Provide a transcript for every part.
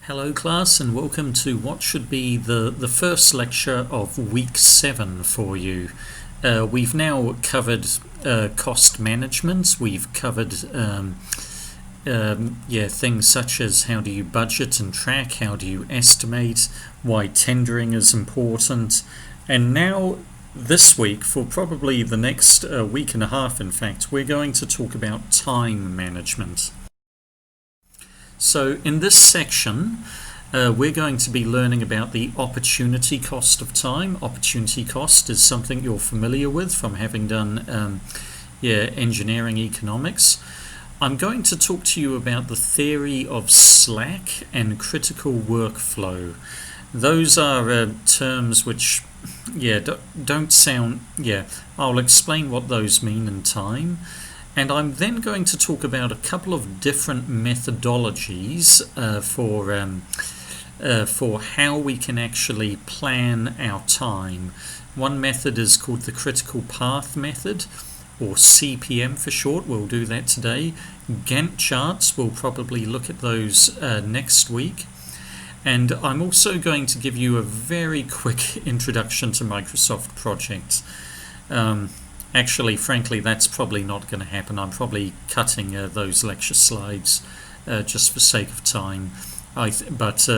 Hello class, and welcome to what should be the first lecture of week 7 for you. We've now covered cost management. We've covered things such as how do you budget and track, how do you estimate, why tendering is important. And now this week, for probably the next week and a half in fact, we're going to talk about time management. So in this section, we're going to be learning about the opportunity cost of time. Opportunity cost is something you're familiar with from having done engineering economics. I'm going to talk to you about the theory of slack and critical workflow. Those are terms which don't sound, I'll explain what those mean in time. And I'm then going to talk about a couple of different methodologies for how we can actually plan our time. One method is called the critical path method, or CPM for short. We'll do that today. Gantt charts, we'll probably look at those next week. And I'm also going to give you a very quick introduction to Microsoft Project. Actually, frankly, that's probably not going to happen. I'm probably cutting those lecture slides just for sake of time. But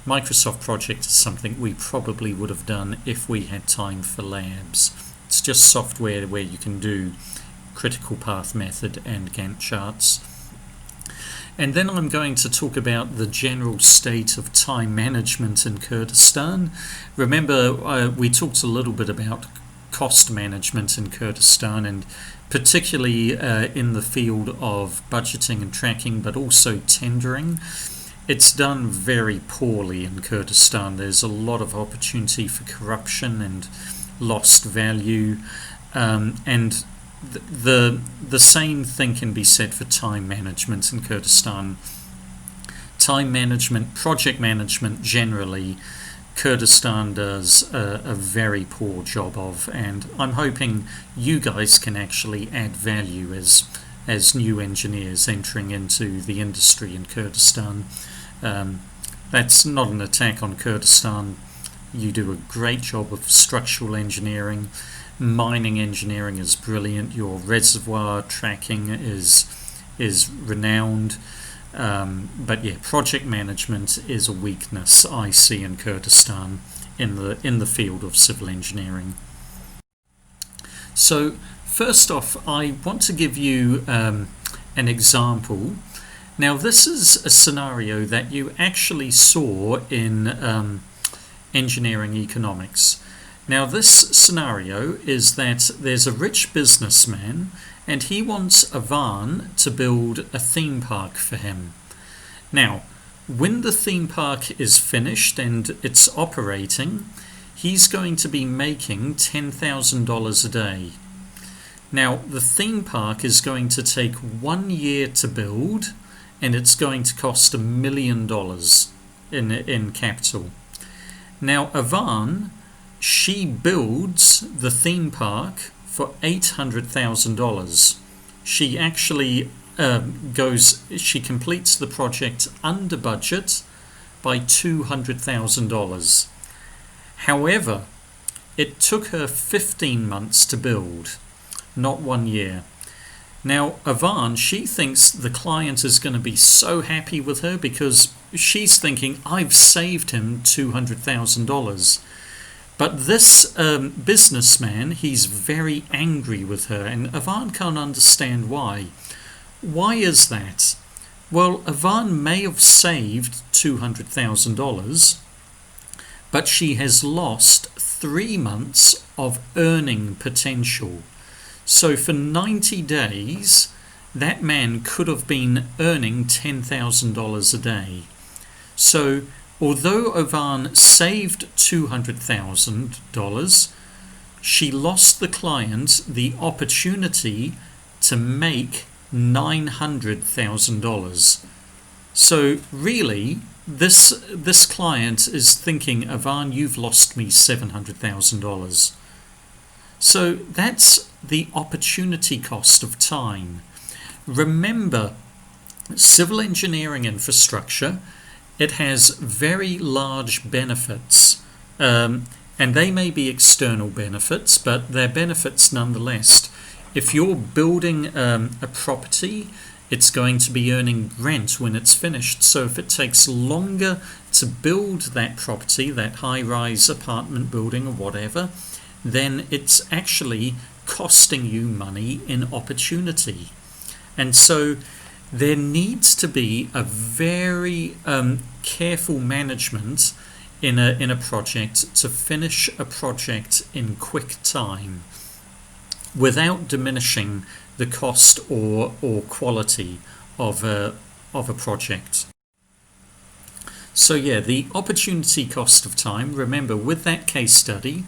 Microsoft Project is something we probably would have done if we had time for labs. It's just software where you can do critical path method and Gantt charts. And then I'm going to talk about the general state of time management in Kurdistan. Remember, we talked a little bit about cost management in Kurdistan, and particularly in the field of budgeting and tracking, but also tendering. It's done very poorly in Kurdistan. There's a lot of opportunity for corruption and lost value, and the same thing can be said for time management in Kurdistan. Time management, project management generally, Kurdistan does a very poor job of, and I'm hoping you guys can actually add value as new engineers entering into the industry in Kurdistan. That's not an attack on Kurdistan. You do a great job of structural engineering. Mining engineering is brilliant. Your reservoir tracking is renowned. But project management is a weakness I see in Kurdistan in the field of civil engineering. So first off, I want to give you an example. Now this is a scenario that you actually saw in engineering economics. Now this scenario is that there's a rich businessman and he wants a van to build a theme park for him. Now, when the theme park is finished and it's operating, he's going to be making $10,000 a day. Now, the theme park is going to take 1 year to build, and it's going to cost $1 million in capital. Now, Avan, she builds the theme park for $800,000. She actually she completes the project under budget by $200,000. However, it took her 15 months to build, not 1 year. Now, Avan, she thinks the client is going to be so happy with her because she's thinking, I've saved him $200,000. But this businessman, he's very angry with her, and Avan can't understand why. Why is that? Well, Avan may have saved $200,000, but she has lost 3 months of earning potential. So for 90 days, that man could have been earning $10,000 a day. So although Avan saved $200,000, she lost the client the opportunity to make $900,000. So really, this client is thinking, Avan, you've lost me $700,000. So that's the opportunity cost of time. Remember, civil engineering infrastructure it has very large benefits, and they may be external benefits, but they're benefits nonetheless. If you're building a property, it's going to be earning rent when it's finished. So if it takes longer to build that property, that high-rise apartment building or whatever, then it's actually costing you money in opportunity. And so there needs to be a very careful management in a project to finish a project in quick time without diminishing the cost or quality of a project. So yeah, the opportunity cost of time. Remember, with that case study,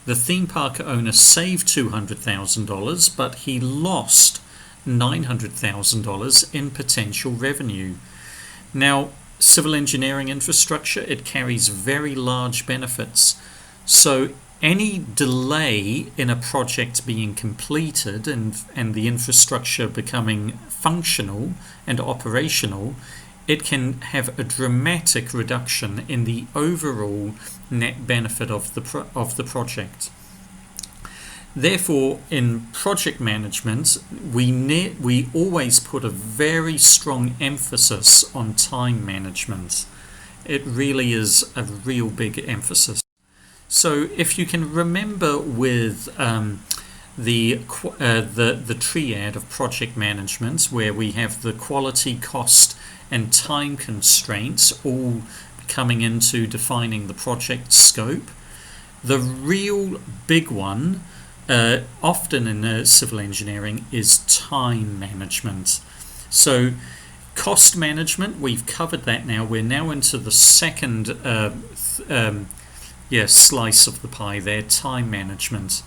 the theme park owner saved $200,000, but he lost $900,000 in potential revenue. Now, civil engineering infrastructure, it carries very large benefits. So any delay in a project being completed and the infrastructure becoming functional and operational, it can have a dramatic reduction in the overall net benefit of the project. Therefore, in project management, we always put a very strong emphasis on time management. It really is a real big emphasis. So if you can remember with the triad of project management, where we have the quality, cost, and time constraints all coming into defining the project scope, the real big one often in civil engineering is time management. So cost management, we've covered that now. We're now into the second slice of the pie there, time management.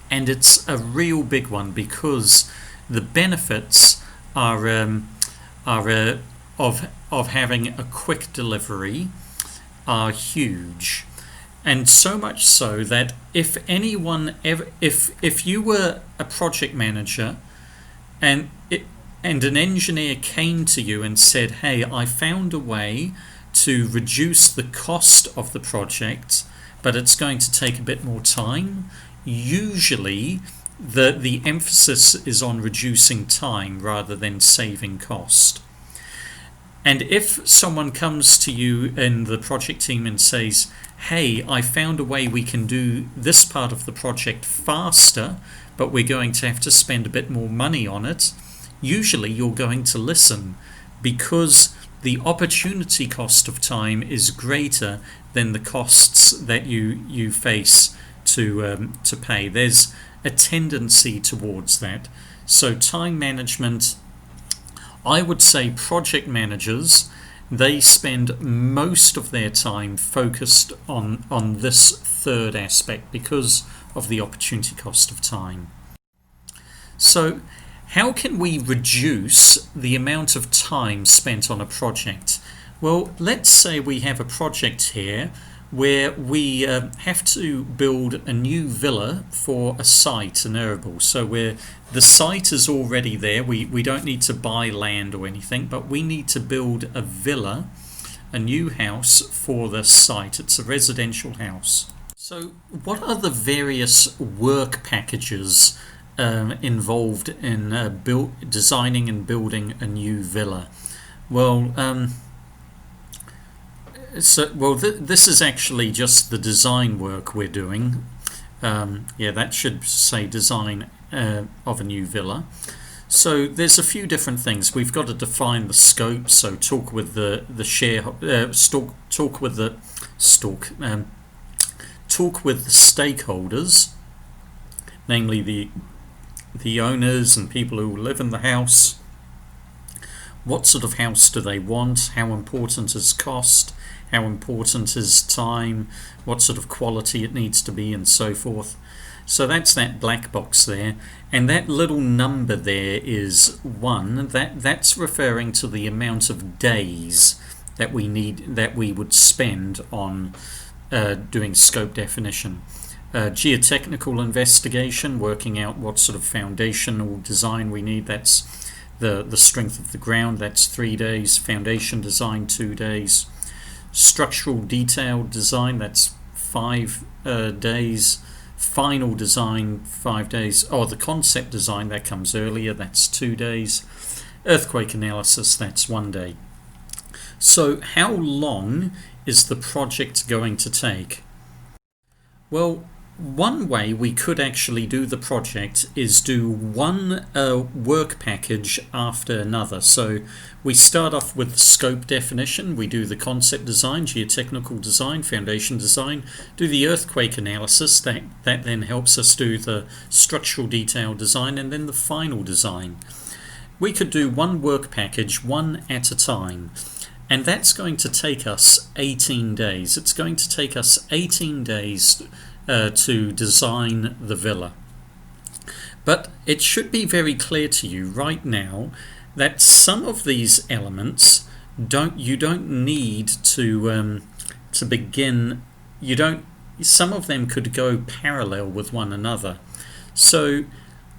And it's a real big one because the benefits are of having a quick delivery are huge. And so much so that if anyone ever, if you were a project manager and an engineer came to you and said, hey, I found a way to reduce the cost of the project, but it's going to take a bit more time, usually the emphasis is on reducing time rather than saving cost. And if someone comes to you in the project team and says, hey, I found a way we can do this part of the project faster, but we're going to have to spend a bit more money on it, usually you're going to listen because the opportunity cost of time is greater than the costs that you face to pay. There's a tendency towards that. So time management, I would say project managers, they spend most of their time focused on this third aspect because of the opportunity cost of time. So how can we reduce the amount of time spent on a project? Well, let's say we have a project here where we have to build a new villa for a site in Errigal. So the site is already there. We don't need to buy land or anything, but we need to build a villa, a new house for the site. It's a residential house. So what are the various work packages involved in designing and building a new villa? Well, this is actually just the design work we're doing. That should say design of a new villa. So there's a few different things. We've got to define the scope. So talk with the stakeholders, namely the owners and people who live in the house. What sort of house do they want? How important is cost? How important is time? What sort of quality it needs to be, and so forth. So that's that black box there, and that little number there is 1. That's referring to the amount of days that we would spend on doing scope definition. Geotechnical investigation, working out what sort of foundational design we need, that's the strength of the ground, that's 3 days. Foundation design, 2 days. Structural detail design, that's 5 days. Final design, 5 days. Oh, the concept design, that comes earlier, that's 2 days. Earthquake analysis, that's 1 day. So how long is the project going to take? Well, one way we could actually do the project is do one work package after another. So we start off with scope definition, we do the concept design, geotechnical design, foundation design, do the earthquake analysis, that then helps us do the structural detail design, and then the final design. We could do one work package, one at a time. And that's going to take us 18 days. It's going to take us 18 days to design the villa. But it should be very clear to you right now that some of these elements you don't need to begin. Some of them could go parallel with one another. So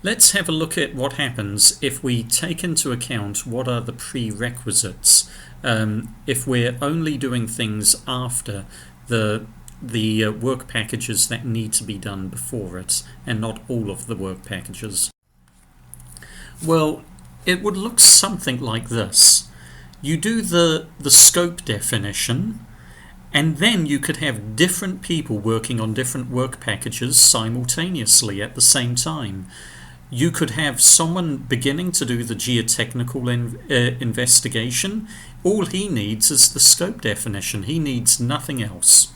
let's have a look at what happens if we take into account what are the prerequisites. If we're only doing things after the work packages that need to be done before it, and not all of the work packages. Well, it would look something like this. You do the scope definition, and then you could have different people working on different work packages simultaneously at the same time. You could have someone beginning to do the geotechnical investigation. All he needs is the scope definition. He needs nothing else.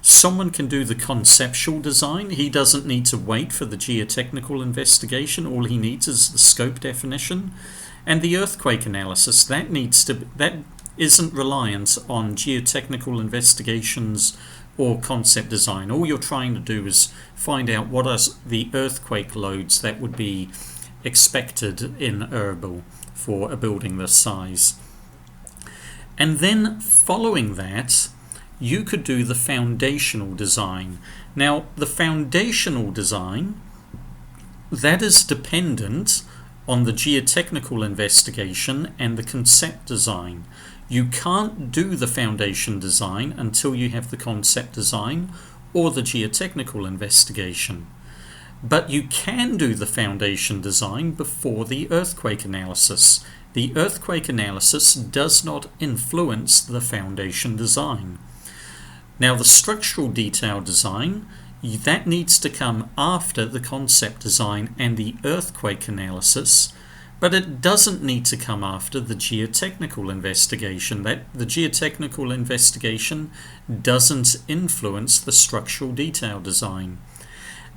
Someone can do the conceptual design. He doesn't need to wait for the geotechnical investigation. All he needs is the scope definition. And the earthquake analysis, that isn't reliant on geotechnical investigations or concept design. All you're trying to do is find out what are the earthquake loads that would be expected in Erbil for a building this size. And then following that, you could do the foundational design. Now, the foundational design, that is dependent on the geotechnical investigation and the concept design. You can't do the foundation design until you have the concept design or the geotechnical investigation. But you can do the foundation design before the earthquake analysis. The earthquake analysis does not influence the foundation design. Now, the structural detail design, that needs to come after the concept design and the earthquake analysis, but it doesn't need to come after the geotechnical investigation. The geotechnical investigation doesn't influence the structural detail design.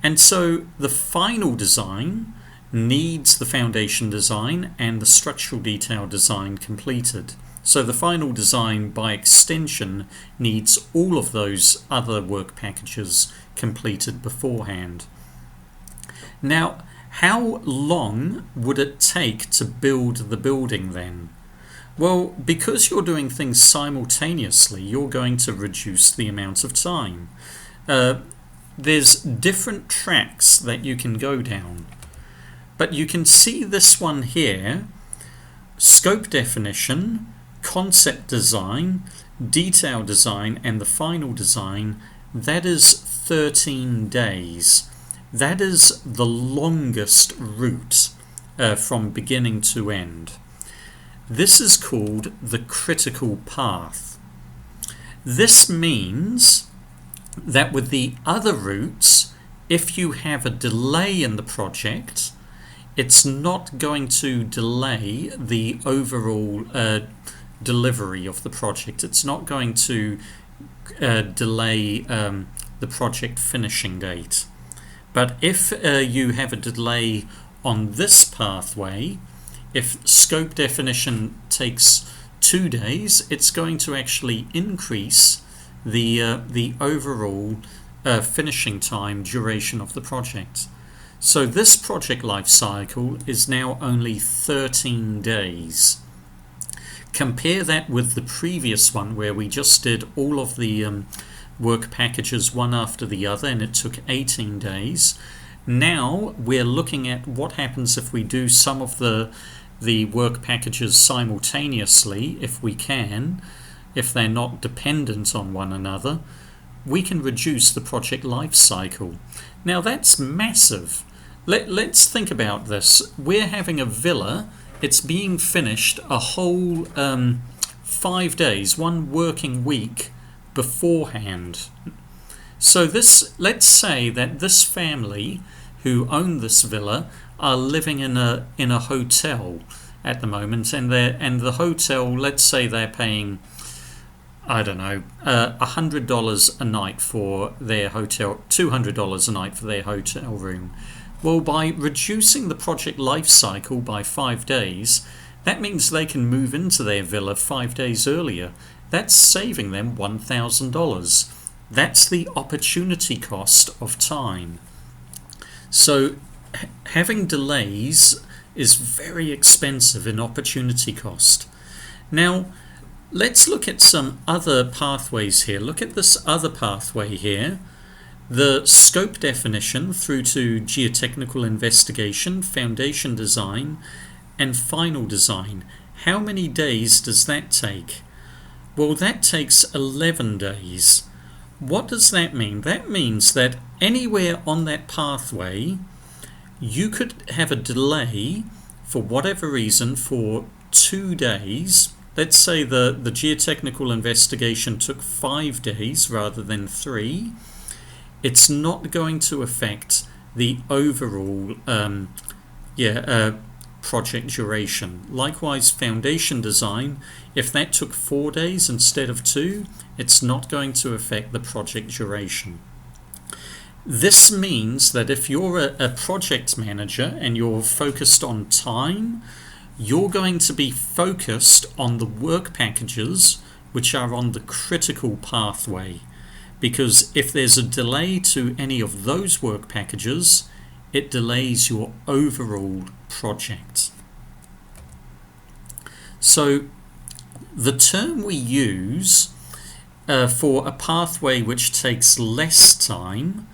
And so the final design needs the foundation design and the structural detail design completed. So the final design, by extension, needs all of those other work packages completed beforehand. Now, how long would it take to build the building then? Well, because you're doing things simultaneously, you're going to reduce the amount of time. There's different tracks that you can go down. But you can see this one here, scope definition, concept design, detail design, and the final design, that is 13 days. That is the longest route from beginning to end. This is called the critical path. This means that with the other routes, if you have a delay in the project, it's not going to delay the overall delivery of the project. It's not going to delay the project finishing date. But if you have a delay on this pathway, if scope definition takes 2 days, it's going to actually increase the overall finishing time duration of the project. So this project life cycle is now only 13 days. Compare that with the previous one where we just did all of the work packages one after the other and it took 18 days. Now we're looking at what happens if we do some of the the work packages simultaneously if we can, if they're not dependent on one another, we can reduce the project life cycle. Now that's massive. Let's think about this. We're having a villa, it's being finished a whole 5 days, 1 working week beforehand. So let's say that this family who own this villa are living in a hotel at the moment, and the hotel, let's say they're paying, I don't know, $100 a night for their hotel, $200 a night for their hotel room. Well, by reducing the project life cycle by 5 days, that means they can move into their villa 5 days earlier. That's saving them $1,000. That's the opportunity cost of time. So having delays is very expensive in opportunity cost. Now, let's look at some other pathways here. Look at this other pathway here. The scope definition through to geotechnical investigation, foundation design, and final design. How many days does that take? Well, that takes 11 days. What does that mean? That means that anywhere on that pathway, you could have a delay for whatever reason for 2 days. Let's say the geotechnical investigation took 5 days rather than 3. It's not going to affect the overall project duration. Likewise, foundation design, if that took 4 days instead of 2, it's not going to affect the project duration. This means that if you're a project manager and you're focused on time, you're going to be focused on the work packages which are on the critical pathway, because if there's a delay to any of those work packages, it delays your overall project. So the term we use for a pathway which takes less time,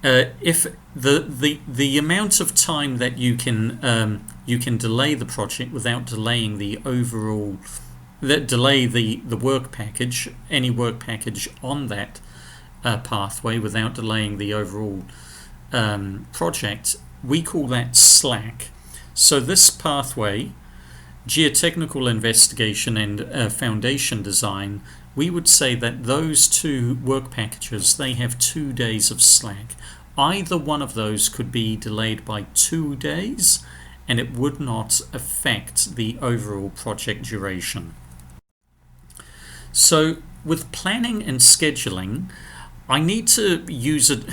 if the amount of time that you can delay the project without delaying the overall, delay the work package, any work package on that pathway without delaying the overall project, we call that slack. So this pathway, geotechnical investigation and foundation design, we would say that those 2 work packages, they have 2 days of slack. Either one of those could be delayed by 2 days and it would not affect the overall project duration. So with planning and scheduling, I need to use it.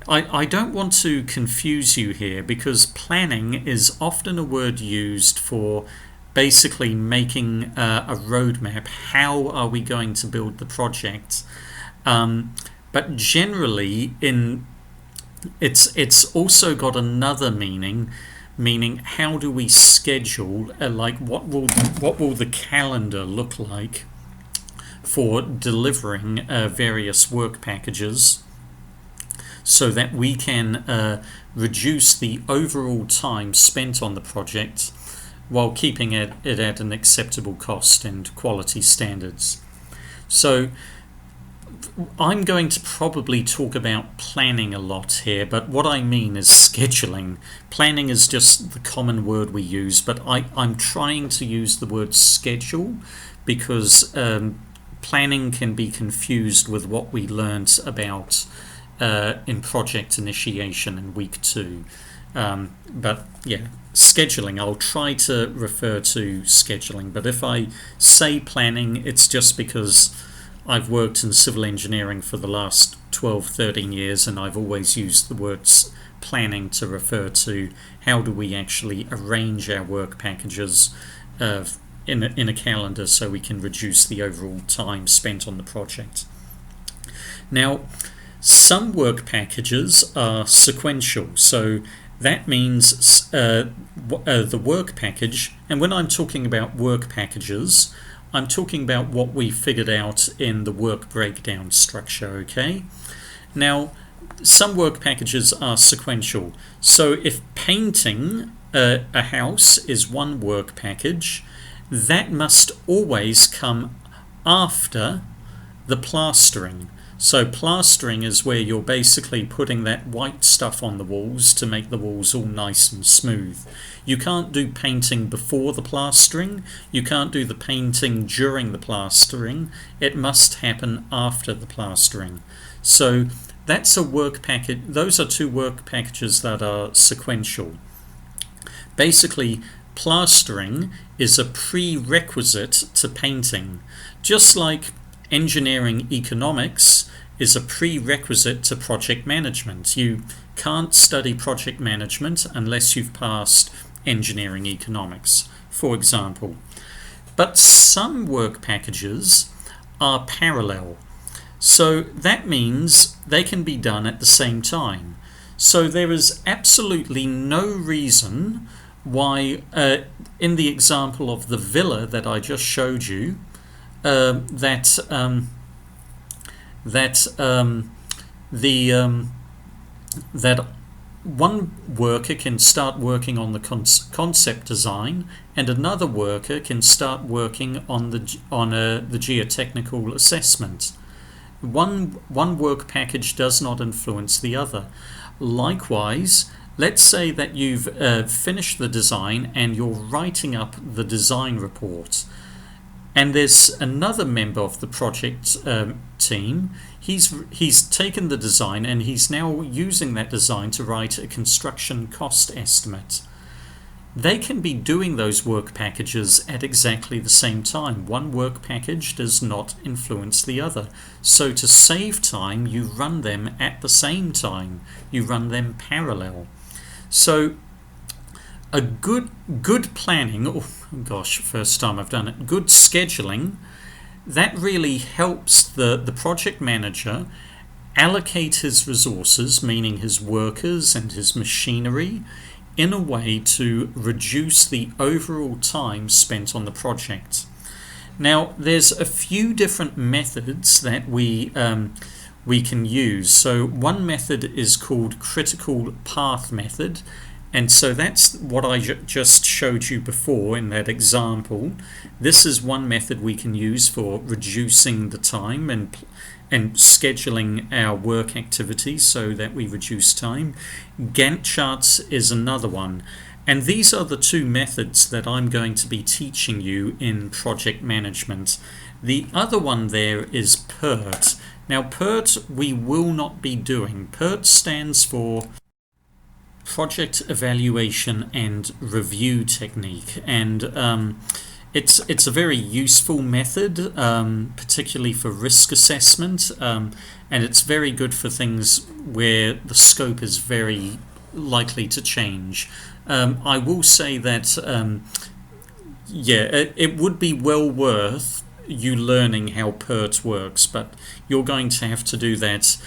I don't want to confuse you here, because planning is often a word used for basically making a roadmap. How are we going to build the project? But generally, it's also got another meaning how do we schedule? Like what will the calendar look like for delivering various work packages, so that we can reduce the overall time spent on the project while keeping it at an acceptable cost and quality standards. So I'm going to probably talk about planning a lot here, but what I mean is scheduling. Planning is just the common word we use, but I'm trying to use the word schedule because planning can be confused with what we learned about in project initiation in week 2. But yeah, scheduling, I'll try to refer to scheduling, but if I say planning, it's just because I've worked in civil engineering for the last 12-13 years, and I've always used the words planning to refer to how do we actually arrange our work packages in a calendar so we can reduce the overall time spent on the project. Now, some work packages are sequential, so that means the work package, and when I'm talking about work packages, I'm talking about what we figured out in the work breakdown structure, okay? Now, some work packages are sequential. So if painting a house is one work package. That must always come after the plastering. So plastering is where you're basically putting that white stuff on the walls to make the walls all nice and smooth. You can't do painting before the plastering. You can't do the painting during the plastering. It must happen after the plastering. So that's a work package. Those are two work packages that are sequential. Basically, plastering is a prerequisite to painting, just like engineering economics is a prerequisite to project management. You can't study project management unless you've passed engineering economics, for example. But some work packages are parallel. So that means they can be done at the same time. So there is absolutely no reason why, in the example of the villa that I just showed you, that one worker can start working on the concept design, and another worker can start working on the geotechnical assessment. One work package does not influence the other. Likewise, let's say that you've finished the design and you're writing up the design report, and there's another member of the project team. He's taken the design and he's now using that design to write a construction cost estimate. They can be doing those work packages at exactly the same time. One work package does not influence the other. So to save time, you run them at the same time. You run them parallel. So a good planning, oh gosh, first time I've done it, good scheduling, that really helps the project manager allocate his resources, meaning his workers and his machinery, in a way to reduce the overall time spent on the project. Now, there's a few different methods that we can use. So one method is called critical path method, and so that's what I just showed you before in that example. This is one method we can use for reducing the time and scheduling our work activities so that we reduce time. Gantt charts is another one. And these are the two methods that I'm going to be teaching you in project management. The other one there is PERT. Now, PERT we will not be doing. PERT stands for Project Evaluation and Review Technique, and it's a very useful method, particularly for risk assessment, and it's very good for things where the scope is very likely to change. I will say that it would be well worth you learning how PERT works, but you're going to have to do that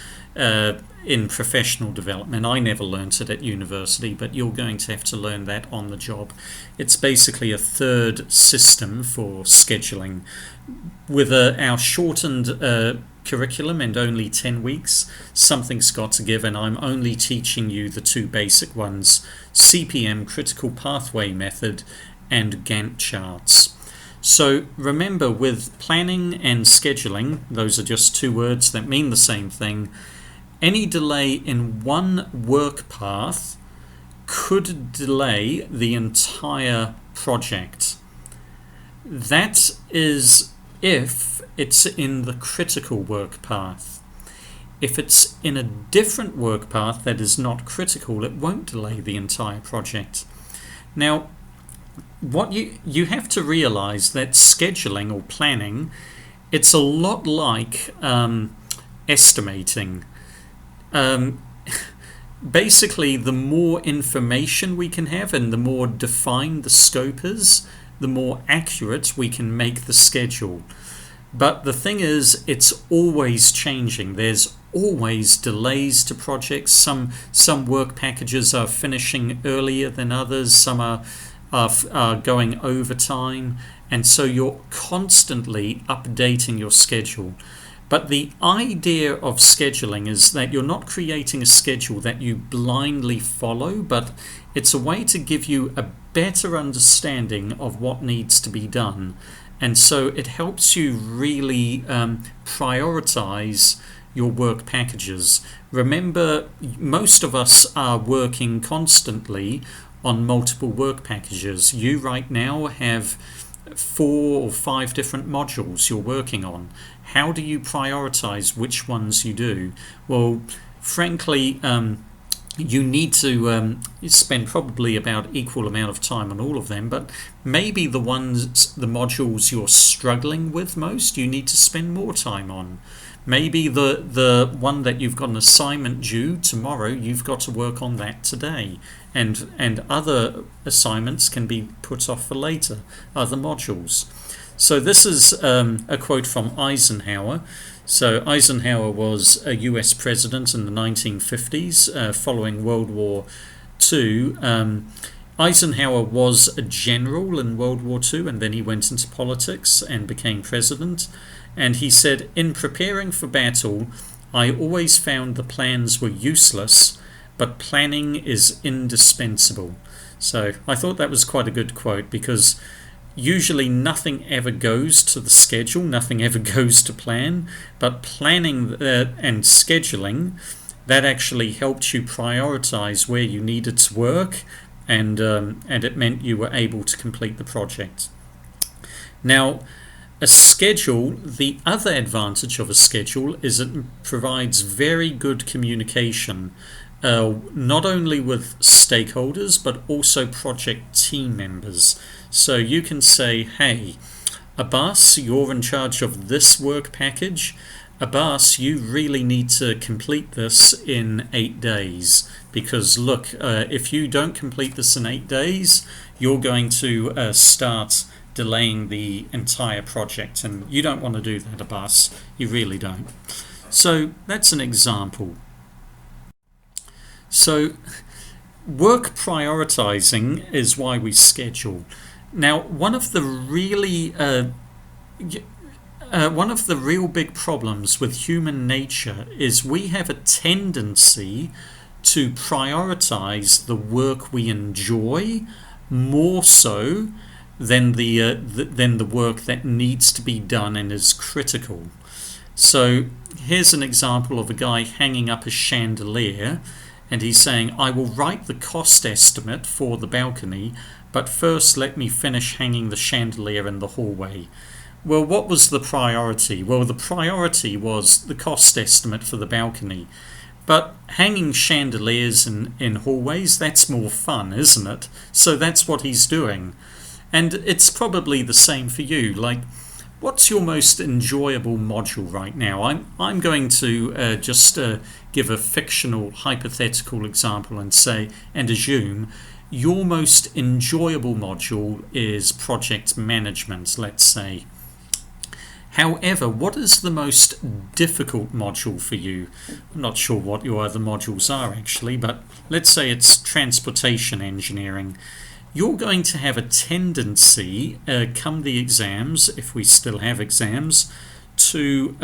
in professional development. I never learnt it at university, but you're going to have to learn that on the job. It's basically a third system for scheduling. With our shortened curriculum and only 10 weeks, something's got to give, and I'm only teaching you the two basic ones: CPM, Critical Pathway Method, and Gantt charts. So remember, with planning and scheduling, those are just two words that mean the same thing. Any delay in one work path could delay the entire project. That is if it's in the critical work path. If it's in a different work path that is not critical, it won't delay the entire project. Now, what you have to realize that scheduling or planning, it's a lot like estimating. Basically, the more information we can have and the more defined the scope is, the more accurate we can make the schedule. But the thing is, it's always changing. There's always delays to projects. Some work packages are finishing earlier than others. Some are going overtime. And so you're constantly updating your schedule. But the idea of scheduling is that you're not creating a schedule that you blindly follow, but it's a way to give you a better understanding of what needs to be done. And so it helps you really prioritize your work packages. Remember, most of us are working constantly on multiple work packages. You right now have 4 or 5 different modules you're working on. How do you prioritize which ones you do? Well, frankly, you need to spend probably about equal amount of time on all of them, but maybe the modules you're struggling with most, you need to spend more time on. Maybe the one that you've got an assignment due tomorrow, you've got to work on that today. And other assignments can be put off for later, other modules. So this is a quote from Eisenhower. So Eisenhower was a US president in the 1950s following World War II. Eisenhower was a general in World War II, and then he went into politics and became president. And he said, "In preparing for battle, I always found the plans were useless, but planning is indispensable." So I thought that was quite a good quote, because usually nothing ever goes to the schedule, nothing ever goes to plan, but planning and scheduling, that actually helped you prioritize where you needed to work, and it meant you were able to complete the project. Now, a schedule, the other advantage of a schedule is it provides very good communication, not only with stakeholders, but also project team members. So you can say, "Hey, Abbas, you're in charge of this work package. Abbas, you really need to complete this in 8 days. Because look, if you don't complete this in 8 days, you're going to start delaying the entire project, and you don't want to do that, Abbas. You really don't." So that's an example. So work prioritizing is why we schedule. Now, one of the real big problems with human nature is we have a tendency to prioritize the work we enjoy more so than the work that needs to be done and is critical. So here's an example of a guy hanging up a chandelier, and he's saying, "I will write the cost estimate for the balcony, but first let me finish hanging the chandelier in the hallway." Well, what was the priority? Well, the priority was the cost estimate for the balcony. But hanging chandeliers in hallways, that's more fun, isn't it? So that's what he's doing. And it's probably the same for you. Like, what's your most enjoyable module right now? I'm going to just give a fictional, hypothetical example and assume your most enjoyable module is project management, let's say. However, what is the most difficult module for you? I'm not sure what your other modules are actually, but let's say it's transportation engineering. You're going to have a tendency, come the exams, if we still have exams, to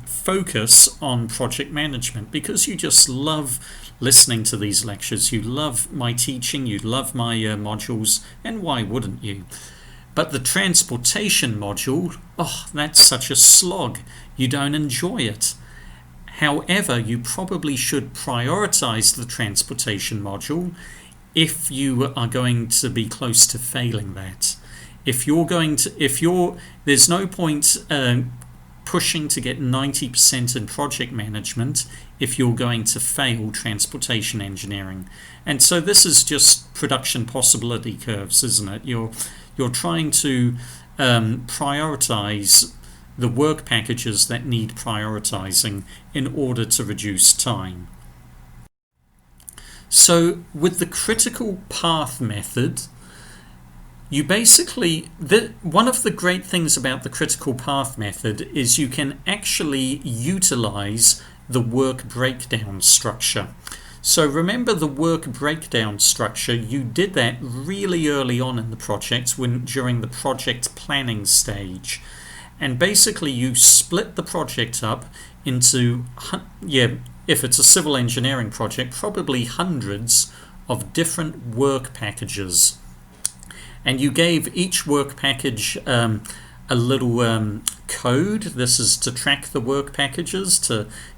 focus on project management, because you just love listening to these lectures. You love my teaching, you love my modules, and why wouldn't you? But the transportation module, that's such a slog. You don't enjoy it. However, you probably should prioritize the transportation module if you are going to be close to failing that. There's no point pushing to get 90% in project management if you're going to fail transportation engineering. And so this is just production possibility curves, isn't it? You're trying to prioritize the work packages that need prioritizing in order to reduce time. So with the critical path method, you basically, one of the great things about the critical path method is you can actually utilize the work breakdown structure. So remember the work breakdown structure, you did that really early on in the project during the project planning stage. and basically you split the project up into, if it's a civil engineering project, probably hundreds of different work packages, and you gave each work package a little code. This is to track the work packages.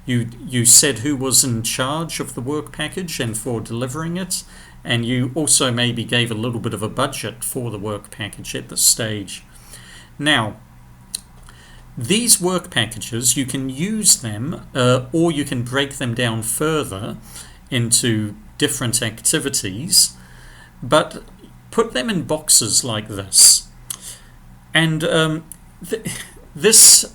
You said who was in charge of the work package and for delivering it, and you also maybe gave a little bit of a budget for the work package at this stage. Now, these work packages, you can use them or you can break them down further into different activities, but put them in boxes like this. And this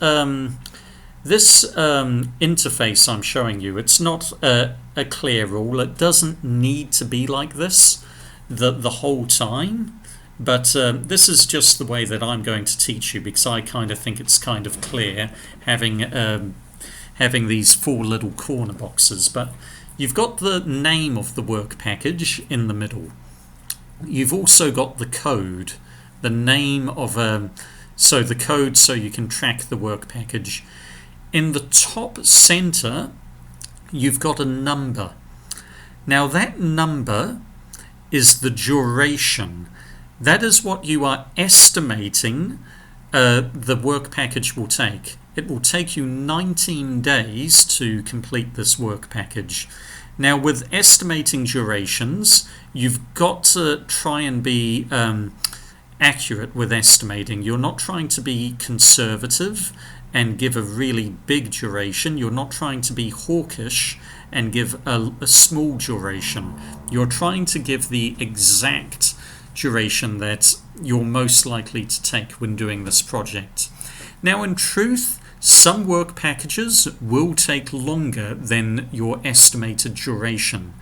interface I'm showing you, it's not a clear rule. It doesn't need to be like this the whole time, but this is just the way that I'm going to teach you, because I kind of think it's kind of clear having these 4 little corner boxes. But you've got the name of the work package in the middle. You've also got the code, the name of the code, so you can track the work package. In the top center, you've got a number. Now that number is the duration. That is what you are estimating the work package will take. It will take you 19 days to complete this work package. Now, with estimating durations, you've got to try and be accurate with estimating. You're not trying to be conservative and give a really big duration. You're not trying to be hawkish and give a small duration. You're trying to give the exact duration that you're most likely to take when doing this project. Now, in truth, some work packages will take longer than your estimated duration,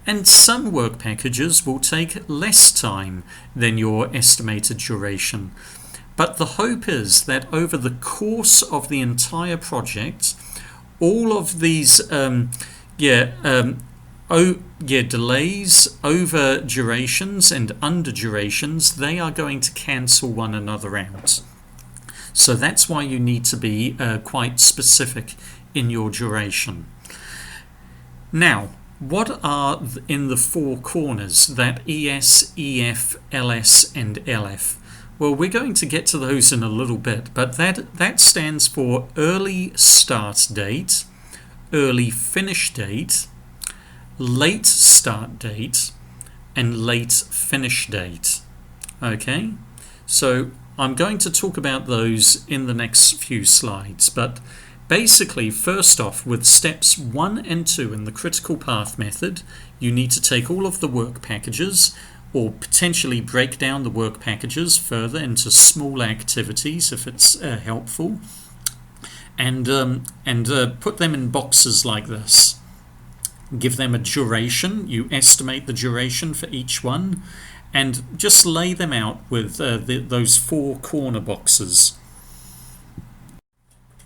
and some work packages will take less time than your estimated duration. But the hope is that over the course of the entire project, all of these delays, over durations and under durations, they are going to cancel one another out. So that's why you need to be quite specific in your duration. Now, what are in the 4 corners, that ES, EF, LS and LF? Well, we're going to get to those in a little bit, but that stands for early start date, early finish date, late start date and late finish date. Okay, so I'm going to talk about those in the next few slides, but basically, first off, with steps 1 and 2 in the critical path method, you need to take all of the work packages, or potentially break down the work packages further into small activities if it's helpful, and put them in boxes like this. Give them a duration. You estimate the duration for each one, and just lay them out with those 4 corner boxes.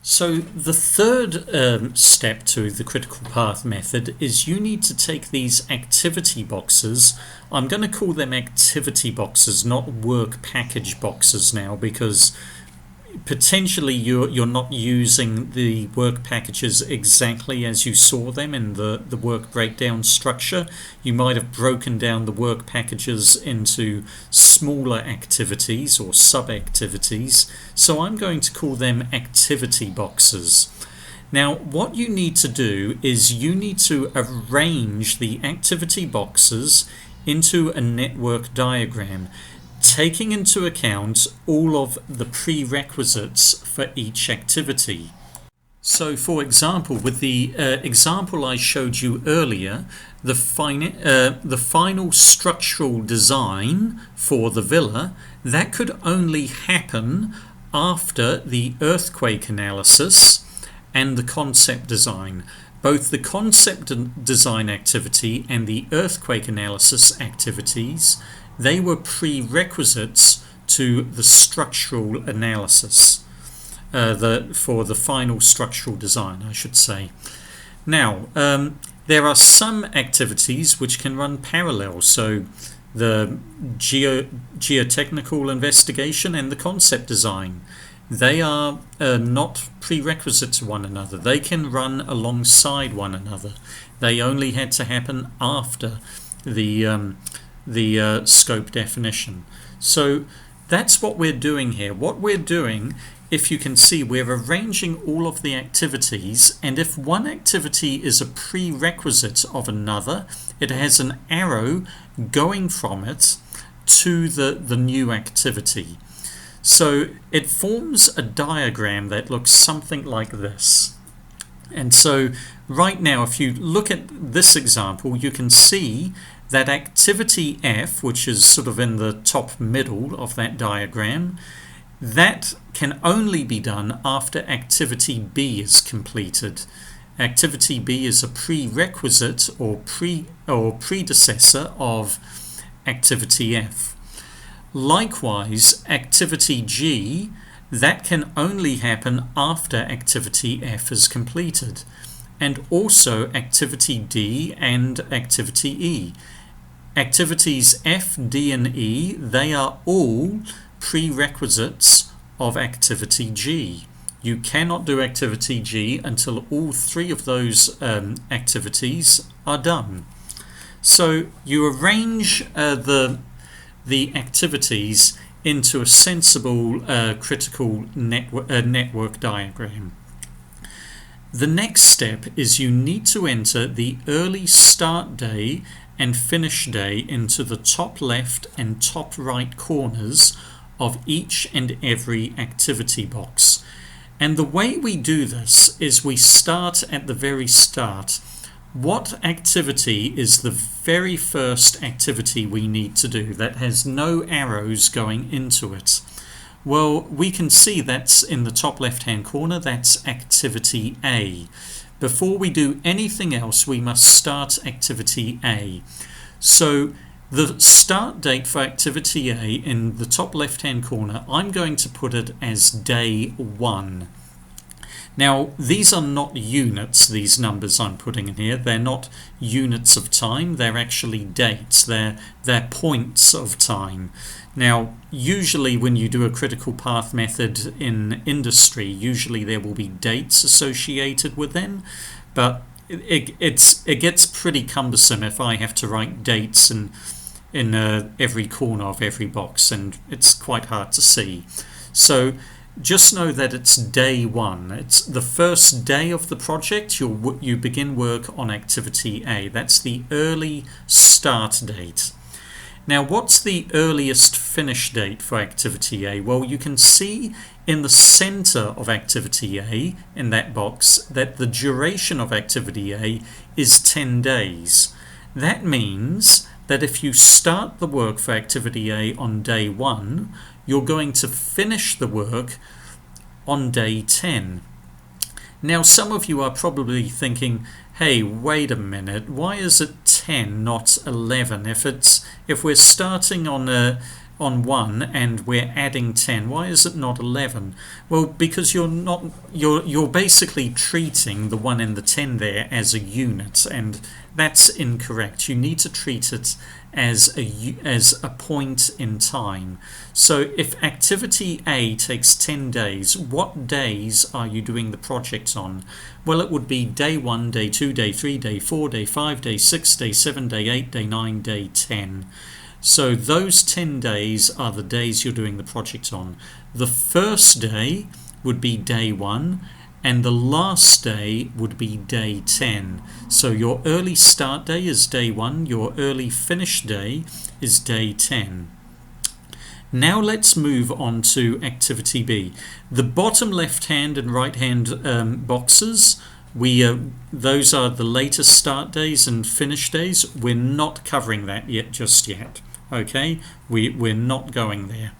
So the third step to the critical path method is you need to take these activity boxes. I'm going to call them activity boxes, not work package boxes now, because potentially you're not using the work packages exactly as you saw them in the work breakdown structure. You might have broken down the work packages into smaller activities or sub-activities, so I'm going to call them activity boxes. Now, what you need to do is you need to arrange the activity boxes into a network diagram, taking into account all of the prerequisites for each activity. So, for example, with the example I showed you earlier, the final structural design for the villa, that could only happen after the earthquake analysis and the concept design. Both the concept design activity and the earthquake analysis activities, they were prerequisites to the structural analysis, for the final structural design, I should say. Now, there are some activities which can run parallel, so the geotechnical investigation and the concept design. They are not prerequisite to one another. They can run alongside one another. They only had to happen after the scope definition. So that's what we're doing here. What we're doing, if you can see, we're arranging all of the activities, and if one activity is a prerequisite of another, it has an arrow going from it to the new activity. So it forms a diagram that looks something like this. And so right now, if you look at this example, you can see that activity F, which is sort of in the top middle of that diagram, that can only be done after activity B is completed. Activity B is a prerequisite or predecessor of activity F. Likewise, activity G, that can only happen after activity F is completed, and also activity D and activity E. Activities F, D, and E, they are all prerequisites of activity G. You cannot do activity G until all three of those activities are done. So you arrange the activities into a sensible critical network diagram. The next step is you need to enter the early start day and finish day into the top left and top right corners of each and every activity box. And the way we do this is we start at the very start. What activity is the very first activity we need to do that has no arrows going into it? Well, we can see that's in the top left-hand corner. That's activity A. Before we do anything else, we must start activity A. So the start date for activity A in the top left-hand corner, I'm going to put it as day 1. Now, these are not units, these numbers I'm putting in here. They're not units of time. They're actually dates. They're points of time. Now, usually when you do a critical path method in industry, usually there will be dates associated with them, but it gets pretty cumbersome if I have to write dates in every corner of every box, and it's quite hard to see. So just know that it's day 1. It's the first day of the project. You begin work on activity A. That's the early start date. Now, what's the earliest finish date for activity A? Well, you can see in the center of activity A, in that box, that the duration of activity A is 10 days. That means that if you start the work for activity A on day 1, you're going to finish the work on day 10. Now, some of you are probably thinking, hey, wait a minute, why is it 10, not 11? If we're starting on 1 and we're adding 10, why is it not 11? Well, because you're basically treating the 1 and the 10 there as a unit, and that's incorrect. You need to treat it as a point in time. So if activity A takes 10 days, what days are you doing the project on? Well, it would be day 1, day 2, day 3, day 4, day 5, day 6, day 7, day 8, day 9, day 10. So those 10 days are the days you're doing the project on. The first day would be day 1, and the last day would be day 10. So your early start day is day 1, your early finish day is day 10. Now let's move on to activity B. The bottom left-hand and right-hand boxes, those are the latest start days and finish days. We're not covering that just yet. Okay, we're not going there.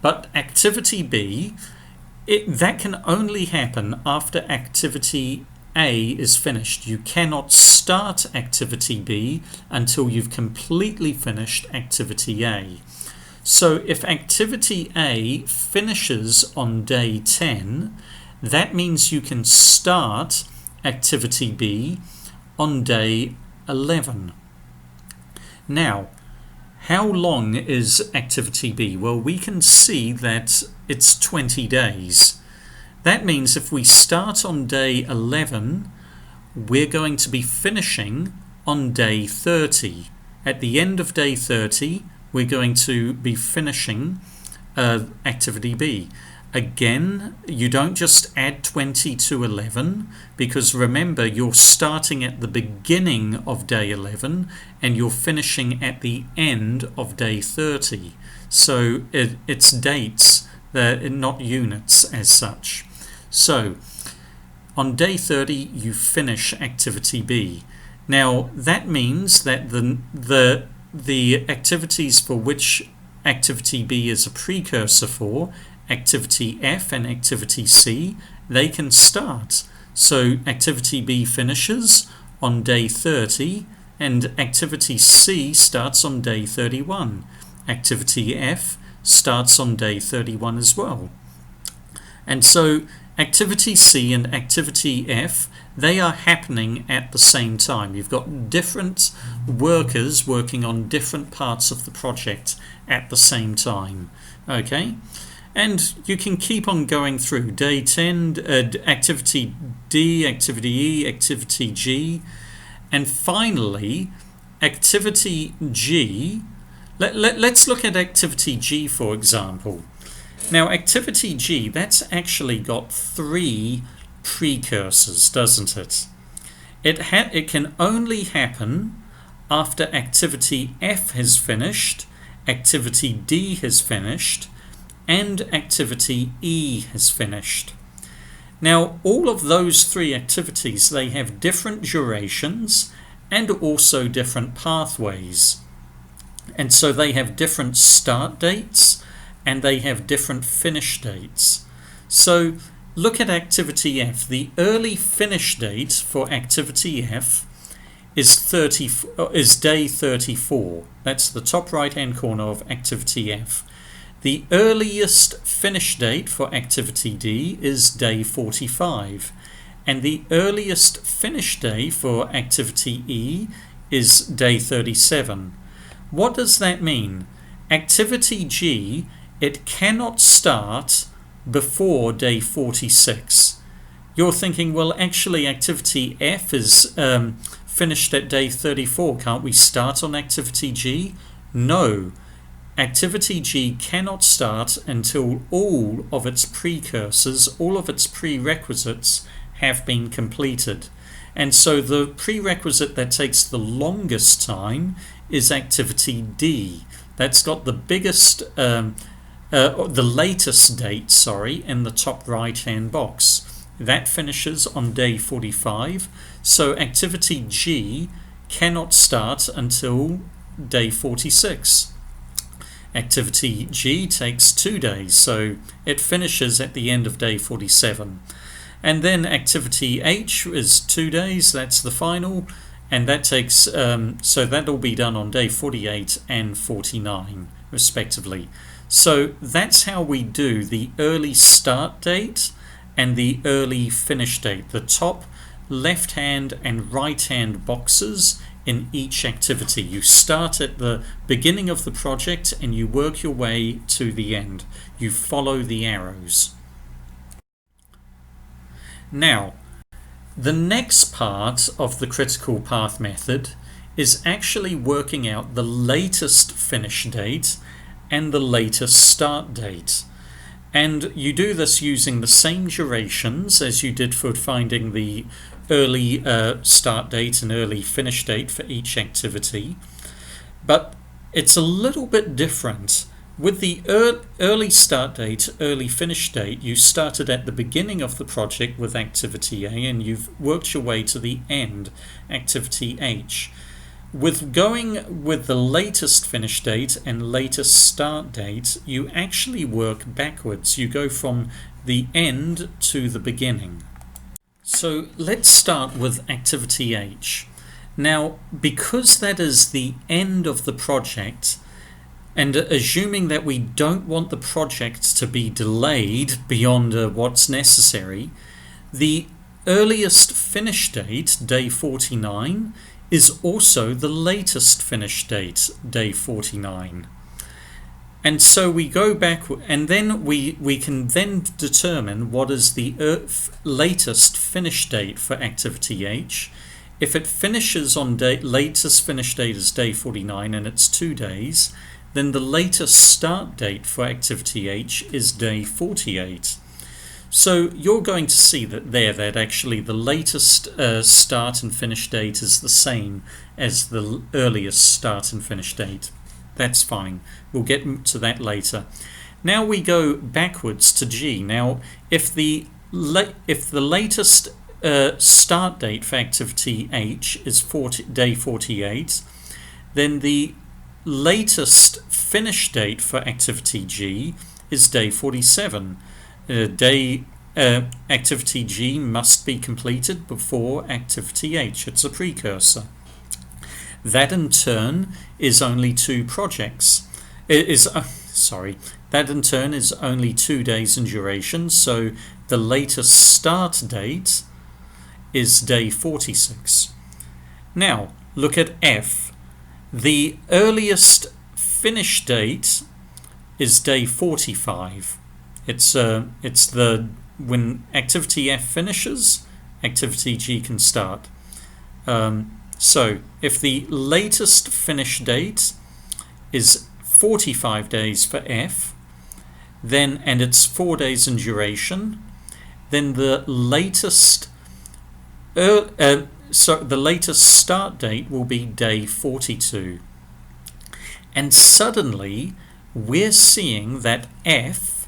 But activity B, that can only happen after activity A is finished. You cannot start activity B until you've completely finished activity A. So if activity A finishes on day 10, that means you can start activity B on day 11. Now, how long is activity B? Well, we can see that it's 20 days. That means if we start on day 11, we're going to be finishing on day 30. At the end of day 30, we're going to be finishing activity B. Again, you don't just add 20 to 11, because remember, you're starting at the beginning of day 11 and you're finishing at the end of day 30. So it's dates, not units as such. So on day 30, you finish activity B. Now that means that the activities for which activity B is a precursor for, activity F and activity C, they can start. So activity B finishes on day 30 and activity C starts on day 31. Activity F starts on day 31 as well. And so activity C and activity F, they are happening at the same time. You've got different workers working on different parts of the project at the same time. Okay? And you can keep on going through. Day 10, activity D, activity E, activity G. And finally, activity G. Let's look at activity G, for example. Now, activity G, that's actually got 3 precursors, doesn't it? It can only happen after activity F has finished, activity D has finished, and activity E has finished. Now, all of those 3 activities, they have different durations and also different pathways. And so they have different start dates and they have different finish dates. So look at activity F. The early finish date for activity F is day 34. That's the top right hand corner of activity F. The earliest finish date for activity D is day 45, and the earliest finish day for activity E is day 37. What does that mean? Activity G, it cannot start before day 46. You're thinking, well, actually activity F is finished at day 34. Can't we start on activity G? No. Activity G cannot start until all of its precursors, all of its prerequisites have been completed. And so the prerequisite that takes the longest time is activity D. That's got the biggest, the latest date, in the top right hand box. That finishes on day 45. So activity G cannot start until day 46. Activity G takes 2 days, so it finishes at the end of day 47. And then activity H is 2 days, that's the final, and that takes, so that'll be done on day 48 and 49 respectively. So that's how we do the early start date and the early finish date, the top left hand and right hand boxes in each activity. You start at the beginning of the project and you work your way to the end. You follow the arrows. Now, the next part of the critical path method is actually working out the latest finish date and the latest start date. And you do this using the same durations as you did for finding the early start date and early finish date for each activity, but it's a little bit different. With the early start date, early finish date, you started at the beginning of the project with activity A and you've worked your way to the end, activity H. With going with the latest finish date and latest start date, you actually work backwards. You go from the end to the beginning. So let's start with activity H. Now, because that is the end of the project, and assuming that we don't want the project to be delayed beyond what's necessary, the earliest finish date, day 49, is also the latest finish date, day 49. And so we go back, and then we can then determine what is the latest finish date for activity H. If it finishes on latest finish date is day 49 and it's 2 days, then the latest start date for activity H is day 48. So you're going to see that actually the latest start and finish date is the same as the earliest start and finish date. That's fine. We'll get to that later. Now we go backwards to G. Now, if the latest start date for activity H is day 48, then the latest finish date for activity G is day 47. Activity G must be completed before activity H. It's a precursor. That in turn is only 2 projects. That in turn is only 2 days in duration, so the latest start date is day 46. Now, look at F. The earliest finish date is day 45. It's when activity F finishes, activity G can start. So if the latest finish date is 45 days for F, then, and it's 4 days in duration, then the latest start date will be day 42. And suddenly we're seeing that F,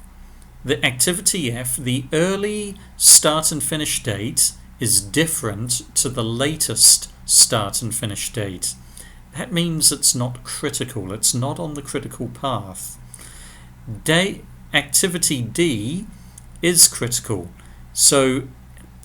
the activity F, the early start and finish date is different to the latest start and finish date. That means it's not critical. It's not on the critical path. Activity D is critical. So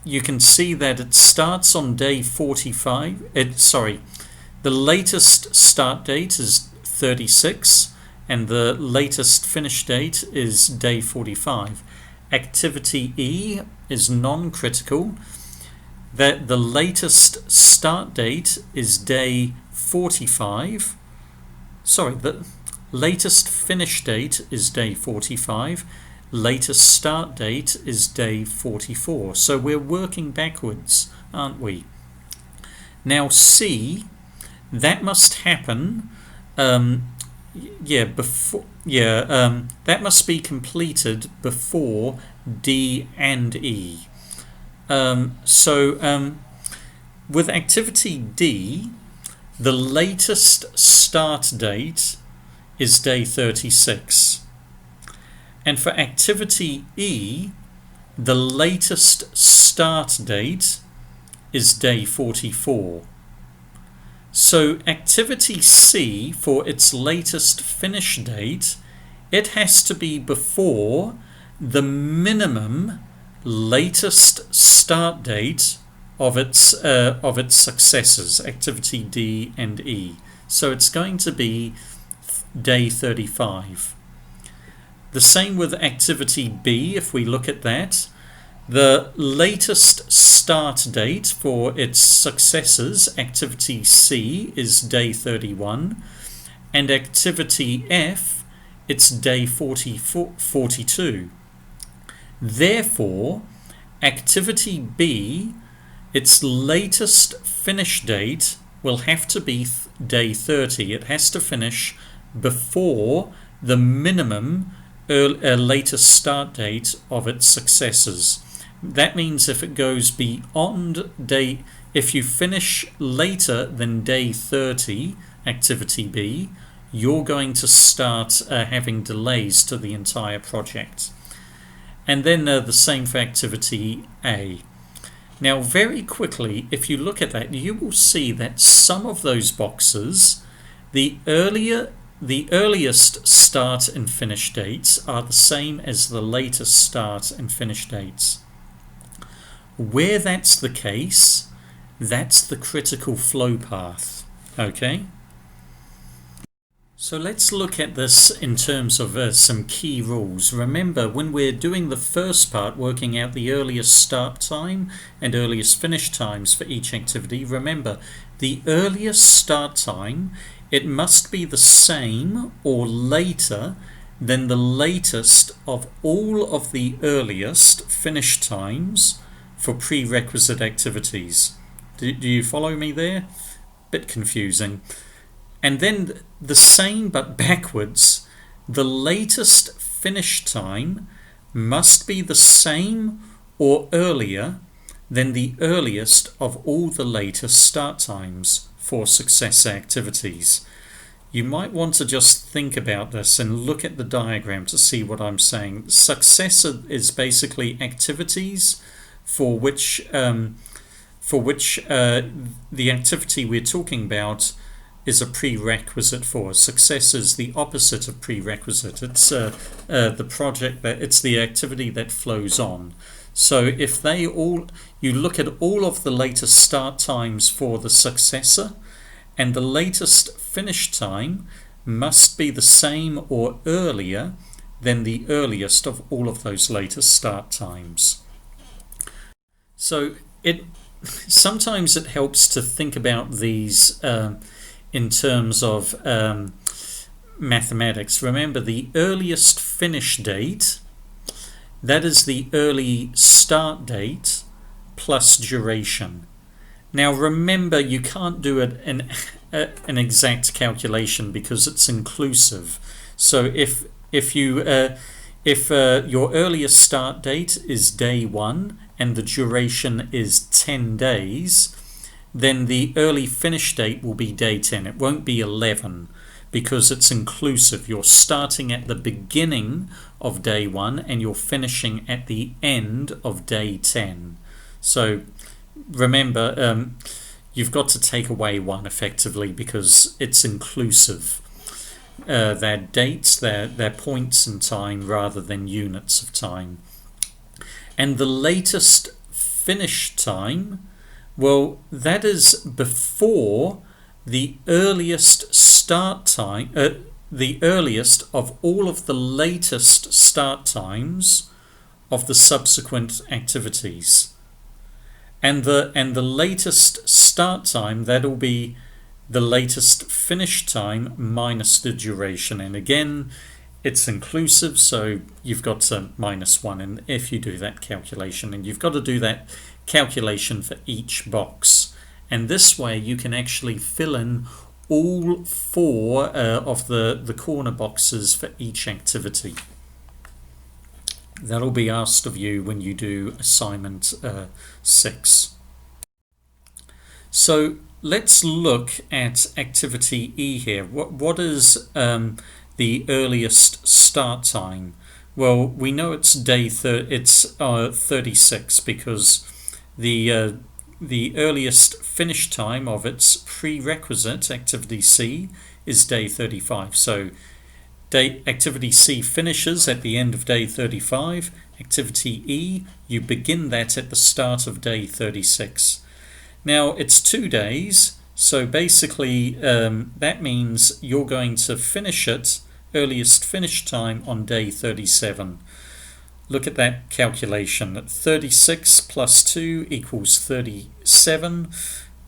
you can see that it starts on day 45. The latest start date is 36 and the latest finish date is day 45. Activity E is non-critical. That the latest start date is day 45. The latest finish date is day 45. Latest start date is day 44. So we're working backwards, aren't we? Now C, that must happen. That must be completed before D and E. With activity D, the latest start date is day 36. And for activity E, the latest start date is day 44. So activity C, for its latest finish date, it has to be before the minimum latest start date of its successors, activity D and E. So it's going to be day 35. The same with activity B. If we look at that, the latest start date for its successors, activity C, is day 31, and activity F, it's day 42. Therefore, activity B, its latest finish date will have to be day 30. It has to finish before the minimum latest start date of its successors. That means if it goes beyond if you finish later than day 30, activity B, you're going to start having delays to the entire project. And then the same for activity A. Now very quickly, if you look at that, you will see that some of those boxes, the earliest start and finish dates are the same as the latest start and finish dates. Where that's the case, that's the critical flow path. Okay? So let's look at this in terms of some key rules. Remember, when we're doing the first part, working out the earliest start time and earliest finish times for each activity, remember, the earliest start time, it must be the same or later then the latest of all of the earliest finish times for prerequisite activities. Do you follow me there? Bit confusing. And then the same but backwards, the latest finish time must be the same or earlier than the earliest of all the latest start times for successor activities. You might want to just think about this and look at the diagram to see what I'm saying. Successor is basically activities for which the activity we're talking about is a prerequisite for. Success is the opposite of prerequisite. It's the project it's the activity that flows on. So if you look at all of the latest start times for the successor, and the latest finish time must be the same or earlier than the earliest of all of those latest start times. So sometimes it helps to think about these in terms of mathematics. Remember, the earliest finish date, that is the early start date plus duration. Now remember, you can't do an exact calculation because it's inclusive. So if your earliest start date is day 1 and the duration is 10 days, then the early finish date will be day 10. It won't be 11 because it's inclusive. You're starting at the beginning of day 1 and you're finishing at the end of day 10. So remember, you've got to take away 1 effectively because it's inclusive. They're dates, they're points in time rather than units of time. And the latest finish time, well, that is before the earliest start time, the earliest of all of the latest start times of the subsequent activities. And the latest start time, that'll be the latest finish time minus the duration. And again, it's inclusive, so you've got to minus 1 and if you do that calculation, and you've got to do that calculation for each box. And this way you can actually fill in all 4 of the corner boxes for each activity. That'll be asked of you when you do assignment 6. So let's look at activity E here. What is the earliest start time? Well, we know it's day 36 because the earliest finish time of its prerequisite, activity C, is day 35. So activity C finishes at the end of day 35. Activity E, you begin that at the start of day 36. Now it's 2 days, so basically that means you're going to finish it, earliest finish time, on day 37. Look at that calculation. 36 plus 2 equals 37.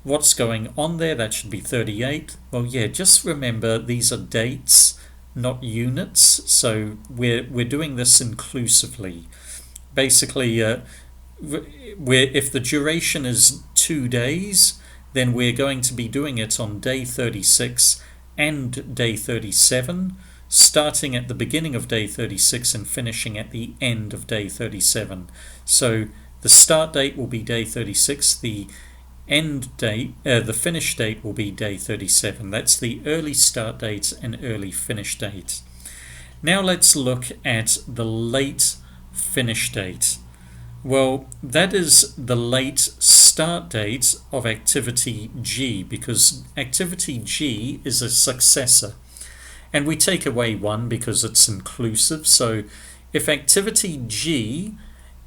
What's going on there? That should be 38. Well, yeah, just remember these are dates, not units, so we're doing this inclusively. Basically, if the duration is 2 days, then we're going to be doing it on day 36 and day 37, starting at the beginning of day 36 and finishing at the end of day 37. So the start date will be day 36, the end date, the finish date will be day 37. That's the early start date and early finish date. Now let's look at the late finish date. Well, that is the late start date of activity G, because activity G is a successor. And we take away 1 because it's inclusive. So if activity G,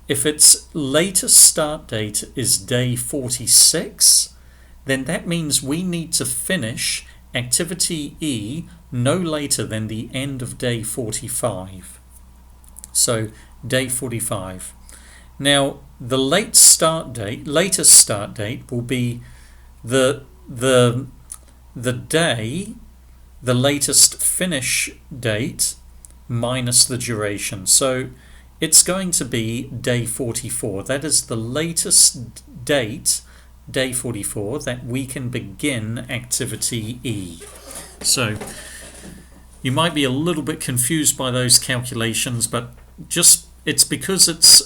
if its latest start date is day 46, then that means we need to finish activity E no later than the end of day 45. So day 45. Now the latest start date will be the day, the latest finish date minus the duration. So it's going to be day 44. That is the latest date, day 44, that we can begin activity E. So you might be a little bit confused by those calculations, but just it's because it's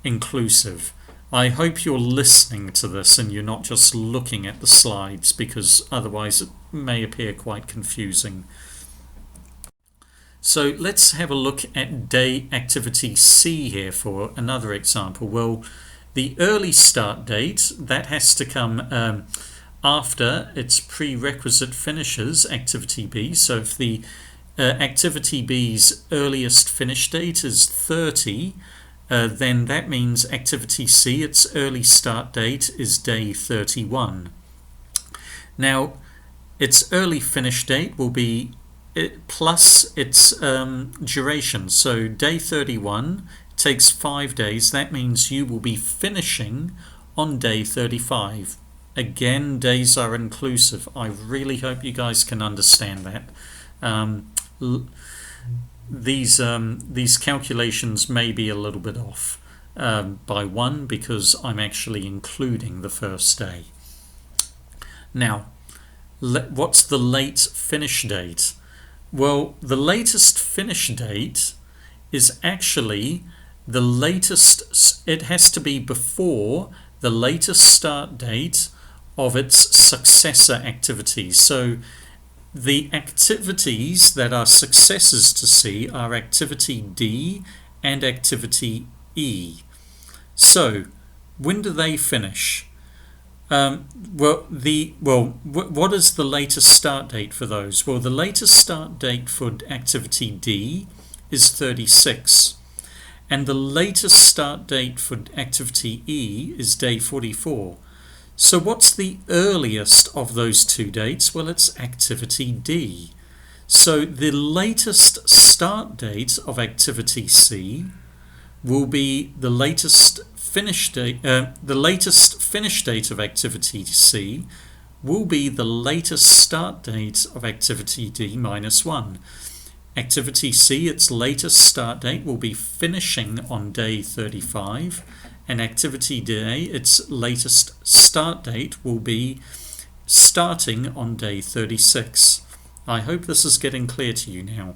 inclusive. I hope you're listening to this and you're not just looking at the slides, because otherwise it may appear quite confusing. So let's have a look at day activity C here for another example. Well, the early start date, that has to come after its prerequisite finishes, activity B. So if the activity B's earliest finish date is 30, then that means activity C, its early start date is day 31. Now, its early finish date will be plus its duration. So day 31 takes 5 days. That means you will be finishing on day 35. Again, days are inclusive. I really hope you guys can understand that. These calculations may be a little bit off by one, because I'm actually including the first day. Now, what's the late finish date? Well, the latest finish date is actually the latest. It has to be before the latest start date of its successor activities. So the activities that are successors to C are activity D and activity E. So when do they finish? What is the latest start date for those? Well, the latest start date for activity D is 36, and the latest start date for activity E is day 44. So what's the earliest of those two dates? Well, it's activity D. So the latest start date of activity C will be the latest finish date. The latest finish date of activity C will be the latest start date of activity D minus 1. Activity C, its latest start date will be finishing on day 35, and activity D, its latest start date will be starting on day 36. I hope this is getting clear to you now.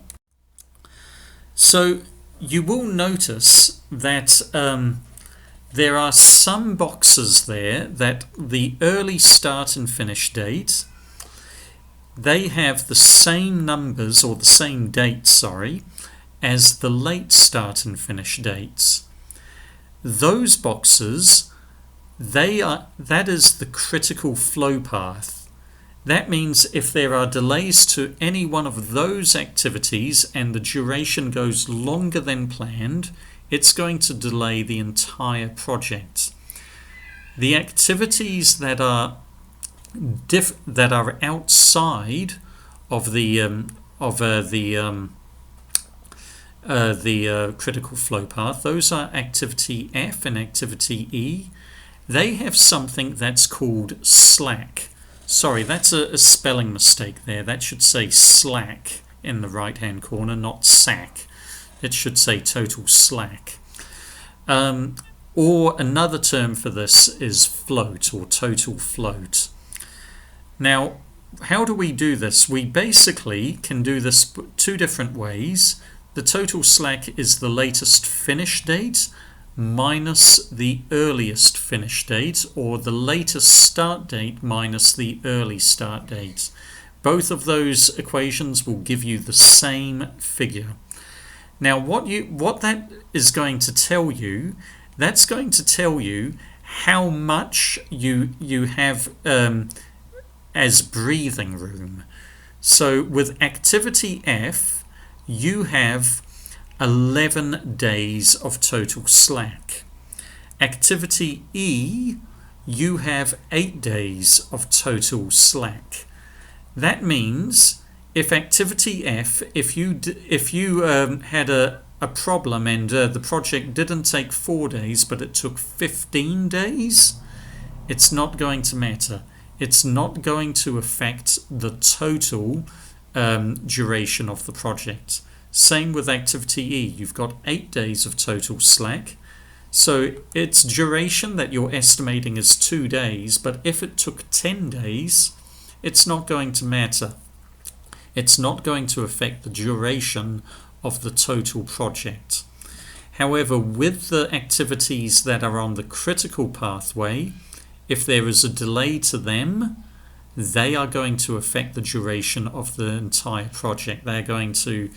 So you will notice that there are some boxes there that the early start and finish date, they have the same numbers, or the same dates, sorry, as the late start and finish dates. Those boxes, that is the critical flow path. That means if there are delays to any one of those activities and the duration goes longer than planned, it's going to delay the entire project. The activities that are outside of the critical flow path, those are activity F and activity E. They have something that's called slack. Sorry, that's a spelling mistake there. That should say slack in the right hand corner, not sack. It should say total slack. Or another term for this is float, or total float. Now, how do we do this? We basically can do this two different ways. The total slack is the latest finish date minus the earliest finish date, or the latest start date minus the early start date. Both of those equations will give you the same figure. Now, what that is going to tell you, that's going to tell you how much you have as breathing room. So with activity F, you have 11 days of total slack. Activity E, you have 8 days of total slack. That means if activity F, if you had a problem and the project didn't take 4 days but it took 15 days, it's not going to matter. It's not going to affect the total duration of the project. Same with activity E. You've got 8 days of total slack. So its duration that you're estimating is 2 days, but if it took 10 days, it's not going to matter. It's not going to affect the duration of the total project. However, with the activities that are on the critical pathway, if there is a delay to them, they are going to affect the duration of the entire project. They're going to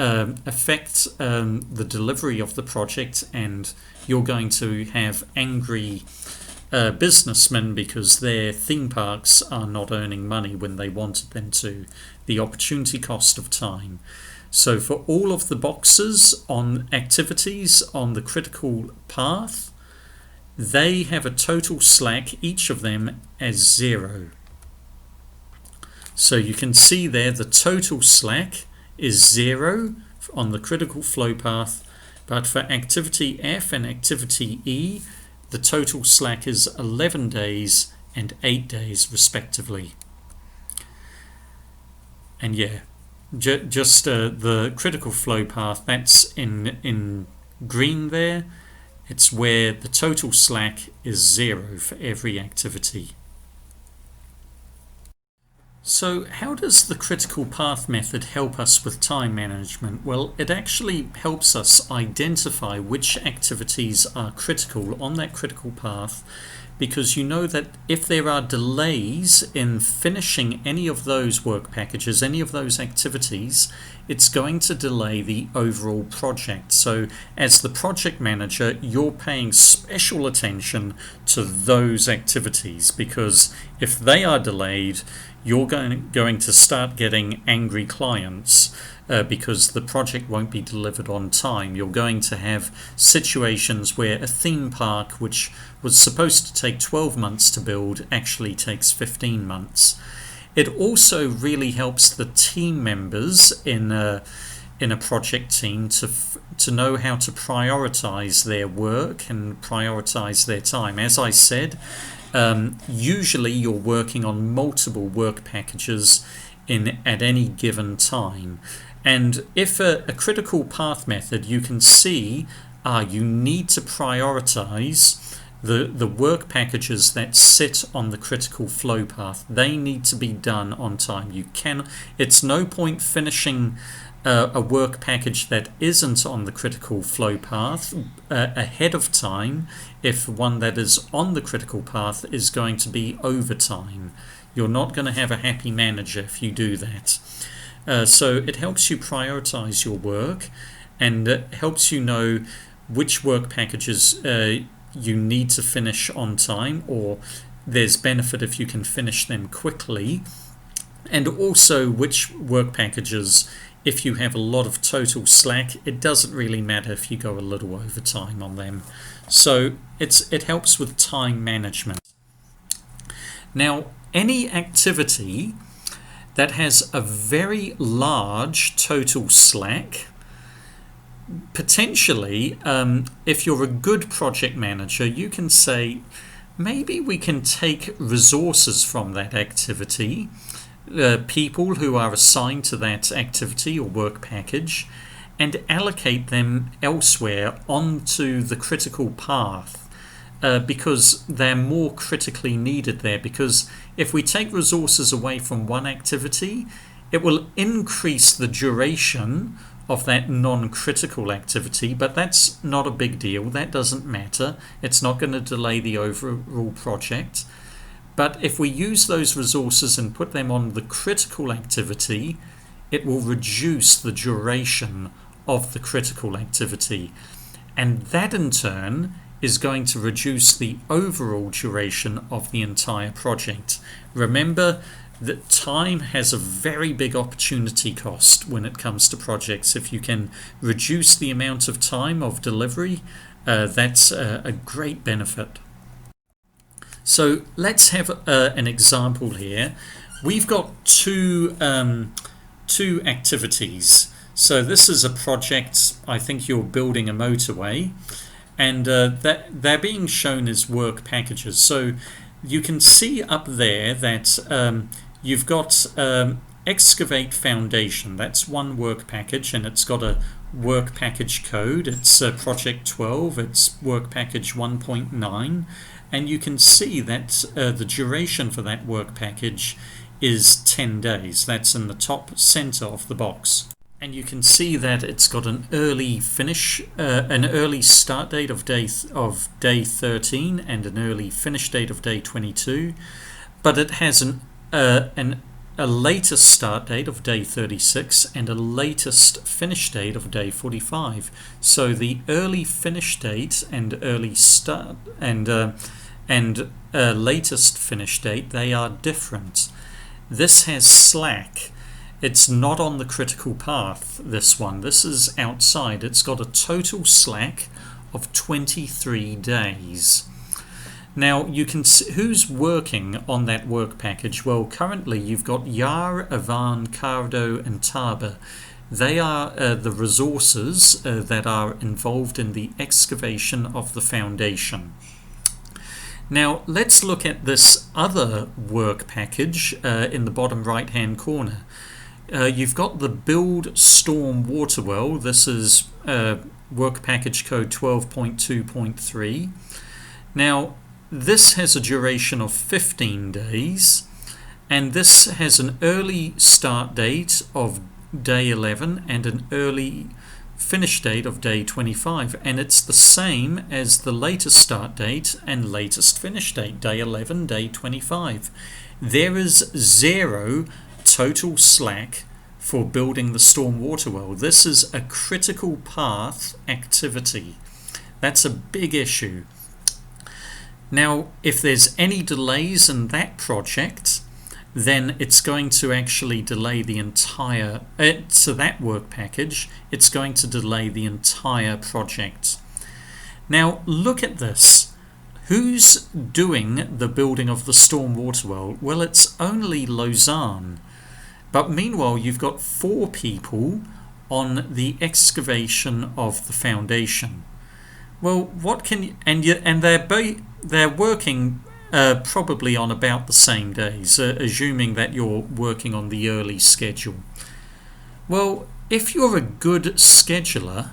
affect the delivery of the project, and you're going to have angry businessmen because their theme parks are not earning money when they wanted them to. The opportunity cost of time. So for all of the boxes on activities on the critical path, they have a total slack, each of them, as 0. So you can see there the total slack is 0 on the critical flow path, but for activity F and activity E, the total slack is 11 days and 8 days respectively. And yeah, just the critical flow path, that's in green there. It's where the total slack is 0 for every activity. So how does the critical path method help us with time management? Well, it actually helps us identify which activities are critical on that critical path, because you know that if there are delays in finishing any of those work packages, any of those activities, it's going to delay the overall project. So as the project manager, you're paying special attention to those activities, because if they are delayed, you're going to start getting angry clients because the project won't be delivered on time. You're going to have situations where a theme park, which was supposed to take 12 months to build, actually takes 15 months. It also really helps the team members in a project team to know how to prioritize their work and prioritize their time. As I said, usually you're working on multiple work packages at any given time, and if a critical path method, you can see you need to prioritize the work packages that sit on the critical flow path. They need to be done on time. It's no point finishing a work package that isn't on the critical flow path ahead of time if one that is on the critical path is going to be over time. You're not going to have a happy manager if you do that. So it helps you prioritize your work, and it helps you know which work packages you need to finish on time, or there's benefit if you can finish them quickly, and also which work packages, if you have a lot of total slack, it doesn't really matter if you go a little over time on them. So it helps with time management. Now, any activity that has a very large total slack, potentially, if you're a good project manager, you can say, maybe we can take resources from that activity, people who are assigned to that activity or work package, and allocate them elsewhere onto the critical path, because they're more critically needed there. Because if we take resources away from one activity, it will increase the duration of that non-critical activity, but that's not a big deal. That doesn't matter. It's not going to delay the overall project. But if we use those resources and put them on the critical activity, it will reduce the duration of the critical activity. And that in turn is going to reduce the overall duration of the entire project. Remember that time has a very big opportunity cost when it comes to projects. If you can reduce the amount of time of delivery, that's a great benefit. So let's have an example here. We've got two activities. So this is a project, I think you're building a motorway, and they're being shown as work packages. So you can see up there that you've got excavate foundation. That's one work package, and it's got a work package code. It's project 12. It's work package 1.9, and you can see that the duration for that work package is 10 days. That's in the top center of the box. And you can see that it's got an early start date of day 13 and an early finish date of day 22, but it has a latest start date of day 36 and a latest finish date of day 45. So the early finish date and early start and latest finish date, they are different. This has slack. It's not on the critical path, this one. This is outside. It's got a total slack of 23 days. Now, you can see who's working on that work package. Well, currently you've got Yar, Avan, Cardo, and Taba. They are the resources that are involved in the excavation of the foundation. Now, let's look at this other work package in the bottom right-hand corner. You've got the Build Storm Water Well. This is work package code 12.2.3. Now, this has a duration of 15 days, and this has an early start date of day 11 and an early finish date of day 25, and it's the same as the latest start date and latest finish date, day 11, day 25. There is 0 total slack for building the storm water well. This is a critical path activity. That's a big issue. Now, if there's any delays in that project, then it's going to actually delay the entire, so that work package, it's going to delay the entire project. Now, look at this. Who's doing the building of the storm water well? Well, it's only Lausanne. But meanwhile, you've got 4 people on the excavation of the foundation. Well, what can you, and they're working probably on about the same days, assuming that you're working on the early schedule. Well, if you're a good scheduler,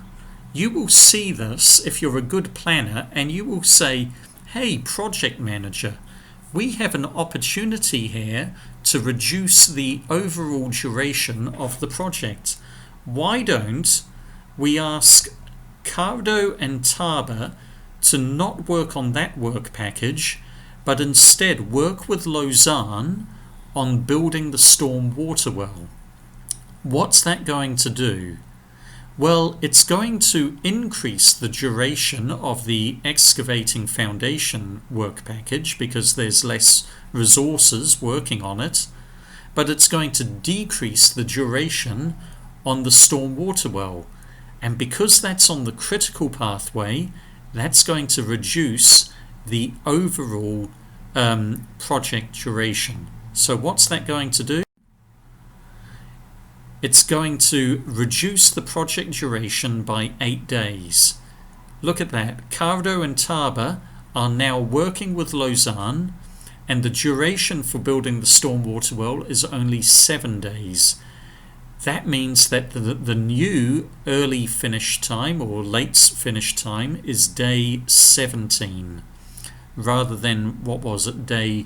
you will see this, if you're a good planner, and you will say, hey, project manager, we have an opportunity here to reduce the overall duration of the project. Why don't we ask Cardo and Taba to not work on that work package, but instead work with Lausanne on building the storm water well? What's that going to do? Well, it's going to increase the duration of the excavating foundation work package because there's less resources working on it, but it's going to decrease the duration on the storm water well. And because that's on the critical pathway, that's going to reduce the overall project duration. So what's that going to do? It's going to reduce the project duration by 8 days. Look at that. Cardo and Taba are now working with Lausanne, and the duration for building the stormwater well is only 7 days. That means that the new early finish time or late finish time is day 17 rather than, what was it, day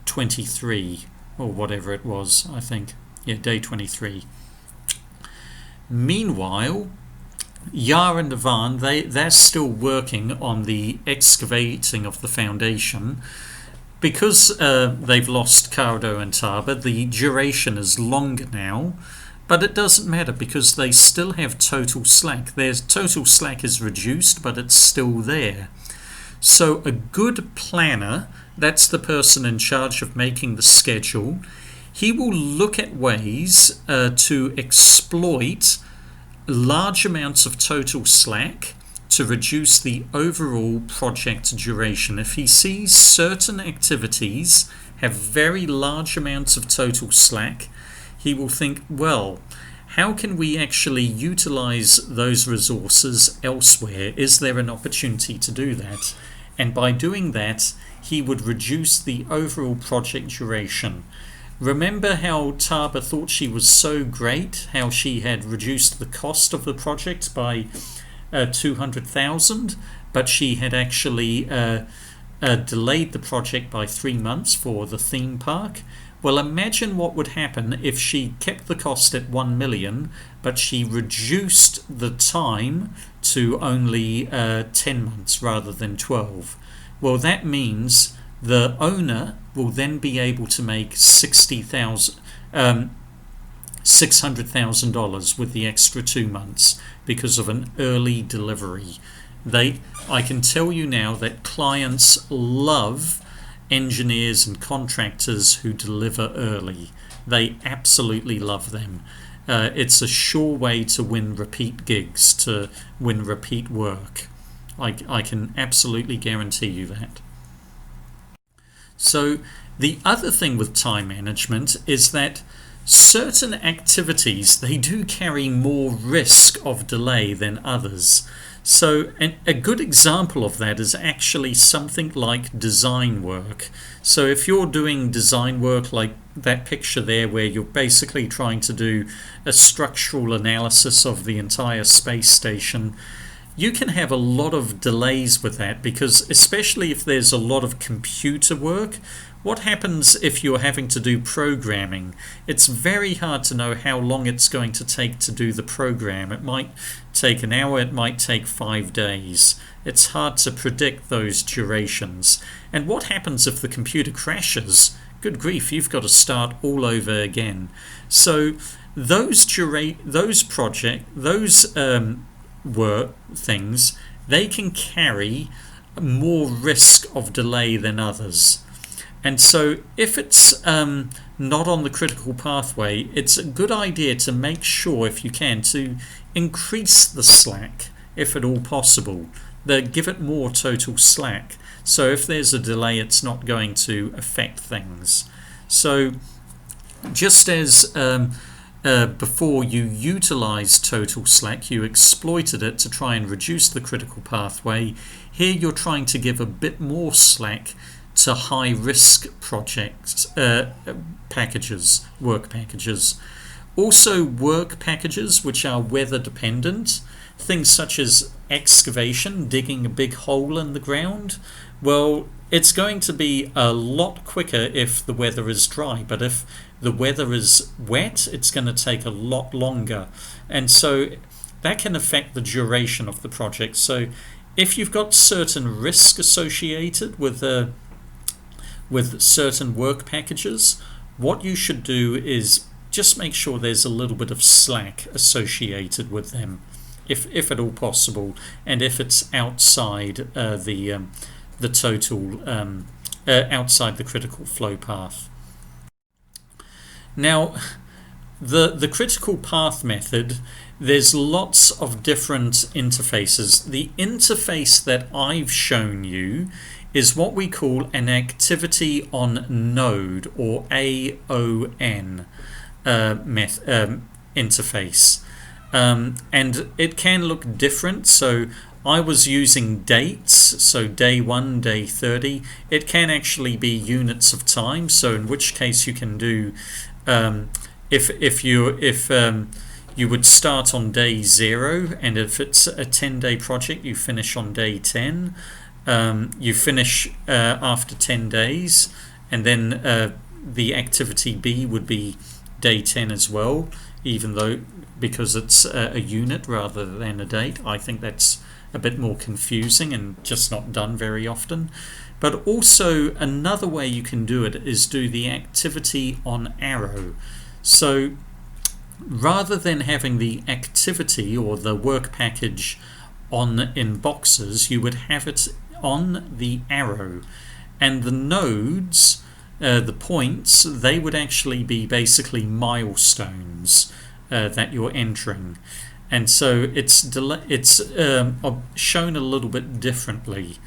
23 or whatever it was, I think. Yeah, day 23. Meanwhile, Yar and Avan, they're still working on the excavating of the foundation. Because they've lost Cardo and Taba, the duration is longer now, but it doesn't matter because they still have total slack. Their total slack is reduced, but it's still there. So a good planner, that's the person in charge of making the schedule, he will look at ways to exploit large amounts of total slack to reduce the overall project duration. If he sees certain activities have very large amounts of total slack, he will think, well, how can we actually utilize those resources elsewhere? Is there an opportunity to do that? And by doing that, he would reduce the overall project duration. Remember how Taba thought she was so great, how she had reduced the cost of the project by 200,000, but she had actually delayed the project by 3 months for the theme park. Well, imagine what would happen if she kept the cost at 1 million, but she reduced the time to only 10 months rather than 12. Well, that means the owner will then be able to make $600,000 with the extra 2 months because of an early delivery. I can tell you now that clients love engineers and contractors who deliver early. They absolutely love them. It's a sure way to win repeat gigs, to win repeat work. I can absolutely guarantee you that. So the other thing with time management is that certain activities, they do carry more risk of delay than others. So a good example of that is actually something like design work. So if you're doing design work like that picture there, where you're basically trying to do a structural analysis of the entire space station, you can have a lot of delays with that, because especially if there's a lot of computer work, what happens if you're having to do programming? It's very hard to know how long it's going to take to do the program. It might take an hour, it might take 5 days. It's hard to predict those durations. And what happens if the computer crashes? Good grief, you've got to start all over again. So those work things, they can carry more risk of delay than others. And so if it's not on the critical pathway, it's a good idea to make sure, if you can, to increase the slack, if at all possible. Give it more total slack. So if there's a delay, it's not going to affect things. So just as before you utilized total slack, you exploited it to try and reduce the critical pathway, here you're trying to give a bit more slack to high-risk projects, work packages. Also work packages which are weather dependent, things such as excavation, digging a big hole in the ground. Well, it's going to be a lot quicker if the weather is dry, but if the weather is wet, it's going to take a lot longer. And so that can affect the duration of the project. So if you've got certain risk associated with certain work packages, what you should do is just make sure there's a little bit of slack associated with them, if at all possible, and if it's outside the total, outside the critical flow path. Now, the critical path method, there's lots of different interfaces. The interface that I've shown you is what we call an activity on node, or AON interface. And it can look different. So I was using dates, so day 1, day 30. It can actually be units of time, so in which case you can do, if you would start on day 0, and if it's a 10-day project, you finish on day 10. You finish after 10 days, and then the activity B would be day 10 as well, even though, because it's a unit rather than a date. I think that's a bit more confusing and just not done very often. But also another way you can do it is do the activity on arrow. So rather than having the activity or the work package in boxes, you would have it on the arrow, and the nodes, the points, they would actually be basically milestones that you're entering. And so it's shown a little bit differently.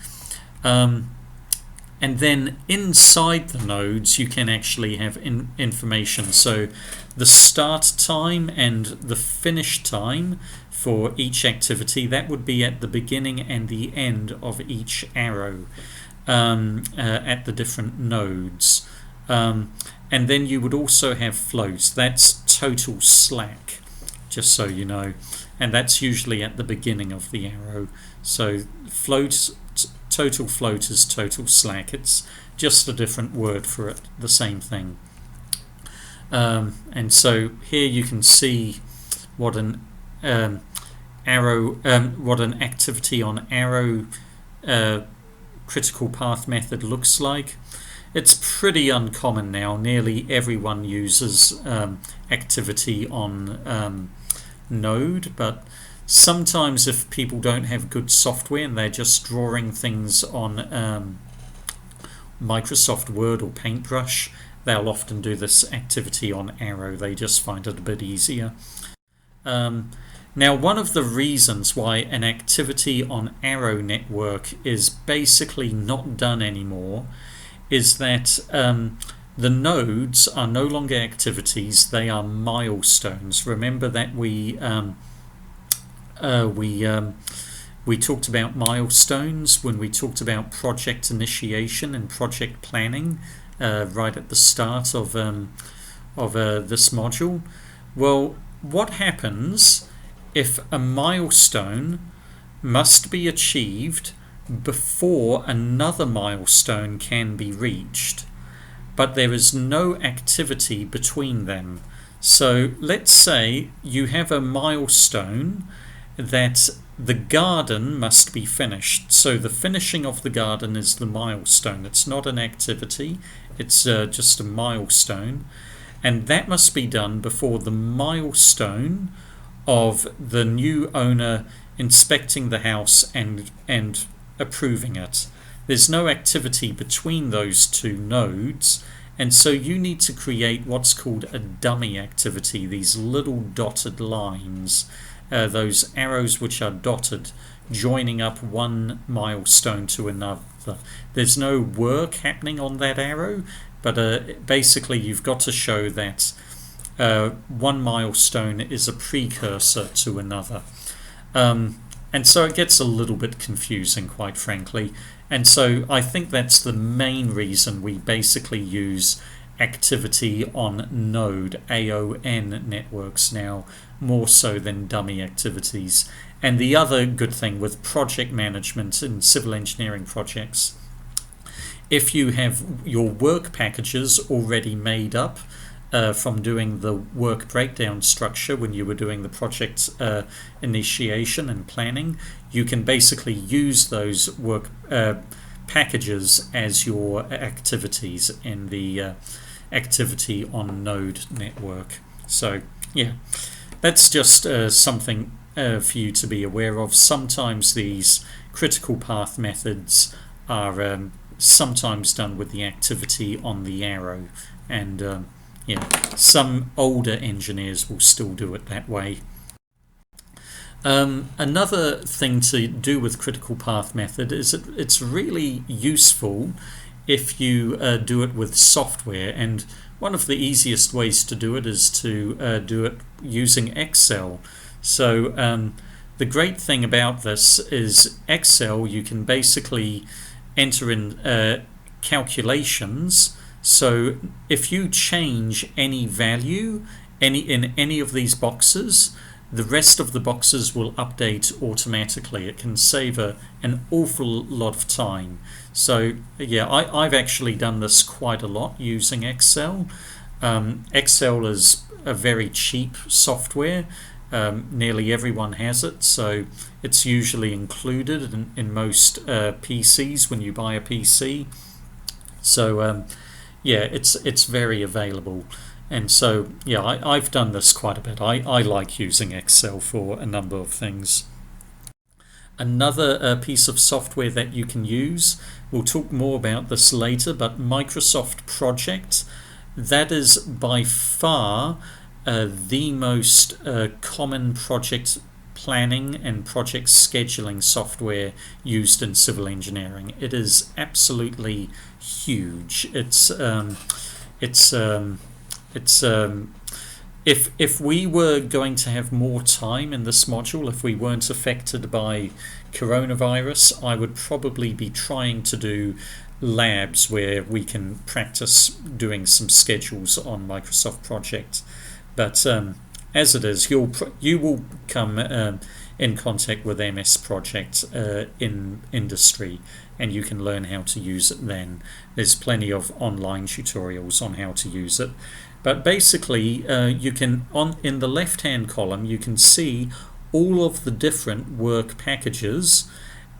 And then inside the nodes you can actually have information. So the start time and the finish time for each activity, that would be at the beginning and the end of each arrow at the different nodes. And then you would also have floats. That's total slack, just so you know, and that's usually at the beginning of the arrow. So total float is total slack. It's just a different word for it, the same thing. And so here you can see what an what an activity on arrow critical path method looks like. It's pretty uncommon now. Nearly everyone uses activity on Node, but sometimes if people don't have good software and they're just drawing things on Microsoft Word or Paintbrush, they'll often do this activity on arrow. They just find it a bit easier. Now, one of the reasons why an activity on arrow network is basically not done anymore is that the nodes are no longer activities, they are milestones. Remember that we talked about milestones when we talked about project initiation and project planning right at the start of this module. Well, what happens if a milestone must be achieved before another milestone can be reached, but there is no activity between them? So let's say you have a milestone that the garden must be finished. So the finishing of the garden is the milestone. It's not an activity, it's just a milestone. And that must be done before the milestone of the new owner inspecting the house and approving it. There's no activity between those two nodes, and so you need to create what's called a dummy activity, these little dotted lines, those arrows which are dotted, joining up one milestone to another. There's no work happening on that arrow, but basically you've got to show that one milestone is a precursor to another. And so it gets a little bit confusing, quite frankly. And so I think that's the main reason we basically use activity on node, AON networks now, more so than dummy activities. And the other good thing with project management in civil engineering projects, if you have your work packages already made up from doing the work breakdown structure when you were doing the project initiation and planning, you can basically use those work packages as your activities in the activity on node network. So yeah, that's just something for you to be aware of. Sometimes these critical path methods are sometimes done with the activity on the arrow, and yeah, some older engineers will still do it that way. Another thing to do with critical path method is it's really useful if you do it with software, and one of the easiest ways to do it is to do it using Excel. So the great thing about this is Excel, you can basically enter in calculations. So if you change any value in any of these boxes, the rest of the boxes will update automatically. It can save an awful lot of time. So yeah, I've actually done this quite a lot using Excel. Excel is a very cheap software. Nearly everyone has it, so it's usually included in most PCs when you buy a PC. So yeah, it's very available. And so yeah, I've done this quite a bit. I like using Excel for a number of things. Another piece of software that you can use, we'll talk more about this later, but Microsoft Project, that is by far the most common project planning and project scheduling software used in civil engineering. It is absolutely huge. If we were going to have more time in this module, if we weren't affected by coronavirus, I would probably be trying to do labs where we can practice doing some schedules on Microsoft projects. But as it is, you will come in contact with MS Project in industry, and you can learn how to use it then. There's plenty of online tutorials on how to use it. But basically, you can, in the left-hand column, you can see all of the different work packages,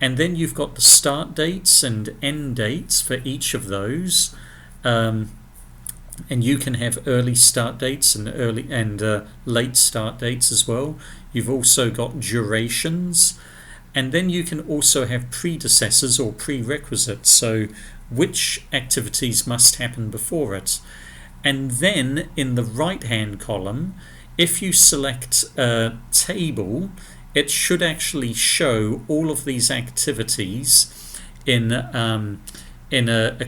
and then you've got the start dates and end dates for each of those. And you can have early start dates and late start dates as well. You've also got durations, and then you can also have predecessors or prerequisites, so which activities must happen before it. And then in the right hand column, if you select a table, it should actually show all of these activities in a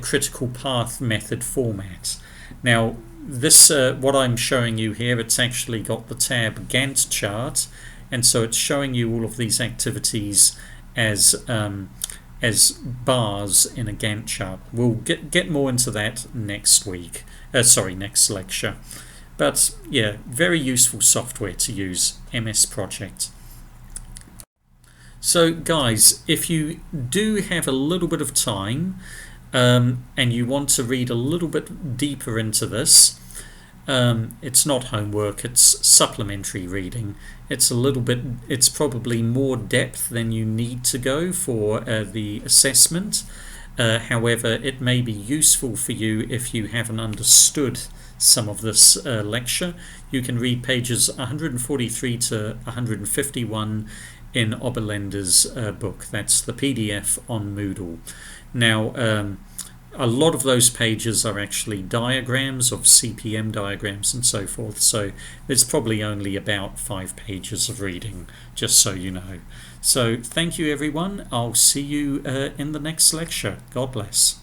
critical path method format. Now this what I'm showing you here, it's actually got the tab Gantt chart, and so it's showing you all of these activities as bars in a Gantt chart. We'll get more into that next week. Next lecture. But yeah, very useful software to use, MS Project. So guys, if you do have a little bit of time and you want to read a little bit deeper into this, it's not homework, it's supplementary reading. It's probably more depth than you need to go for the assessment. However, it may be useful for you if you haven't understood some of this lecture. You can read pages 143 to 151 in Oberländer's book. That's the PDF on Moodle. Now, a lot of those pages are actually diagrams of CPM diagrams and so forth, so there's probably only about 5 pages of reading, just so you know. So thank you everyone. I'll see you in the next lecture. God bless.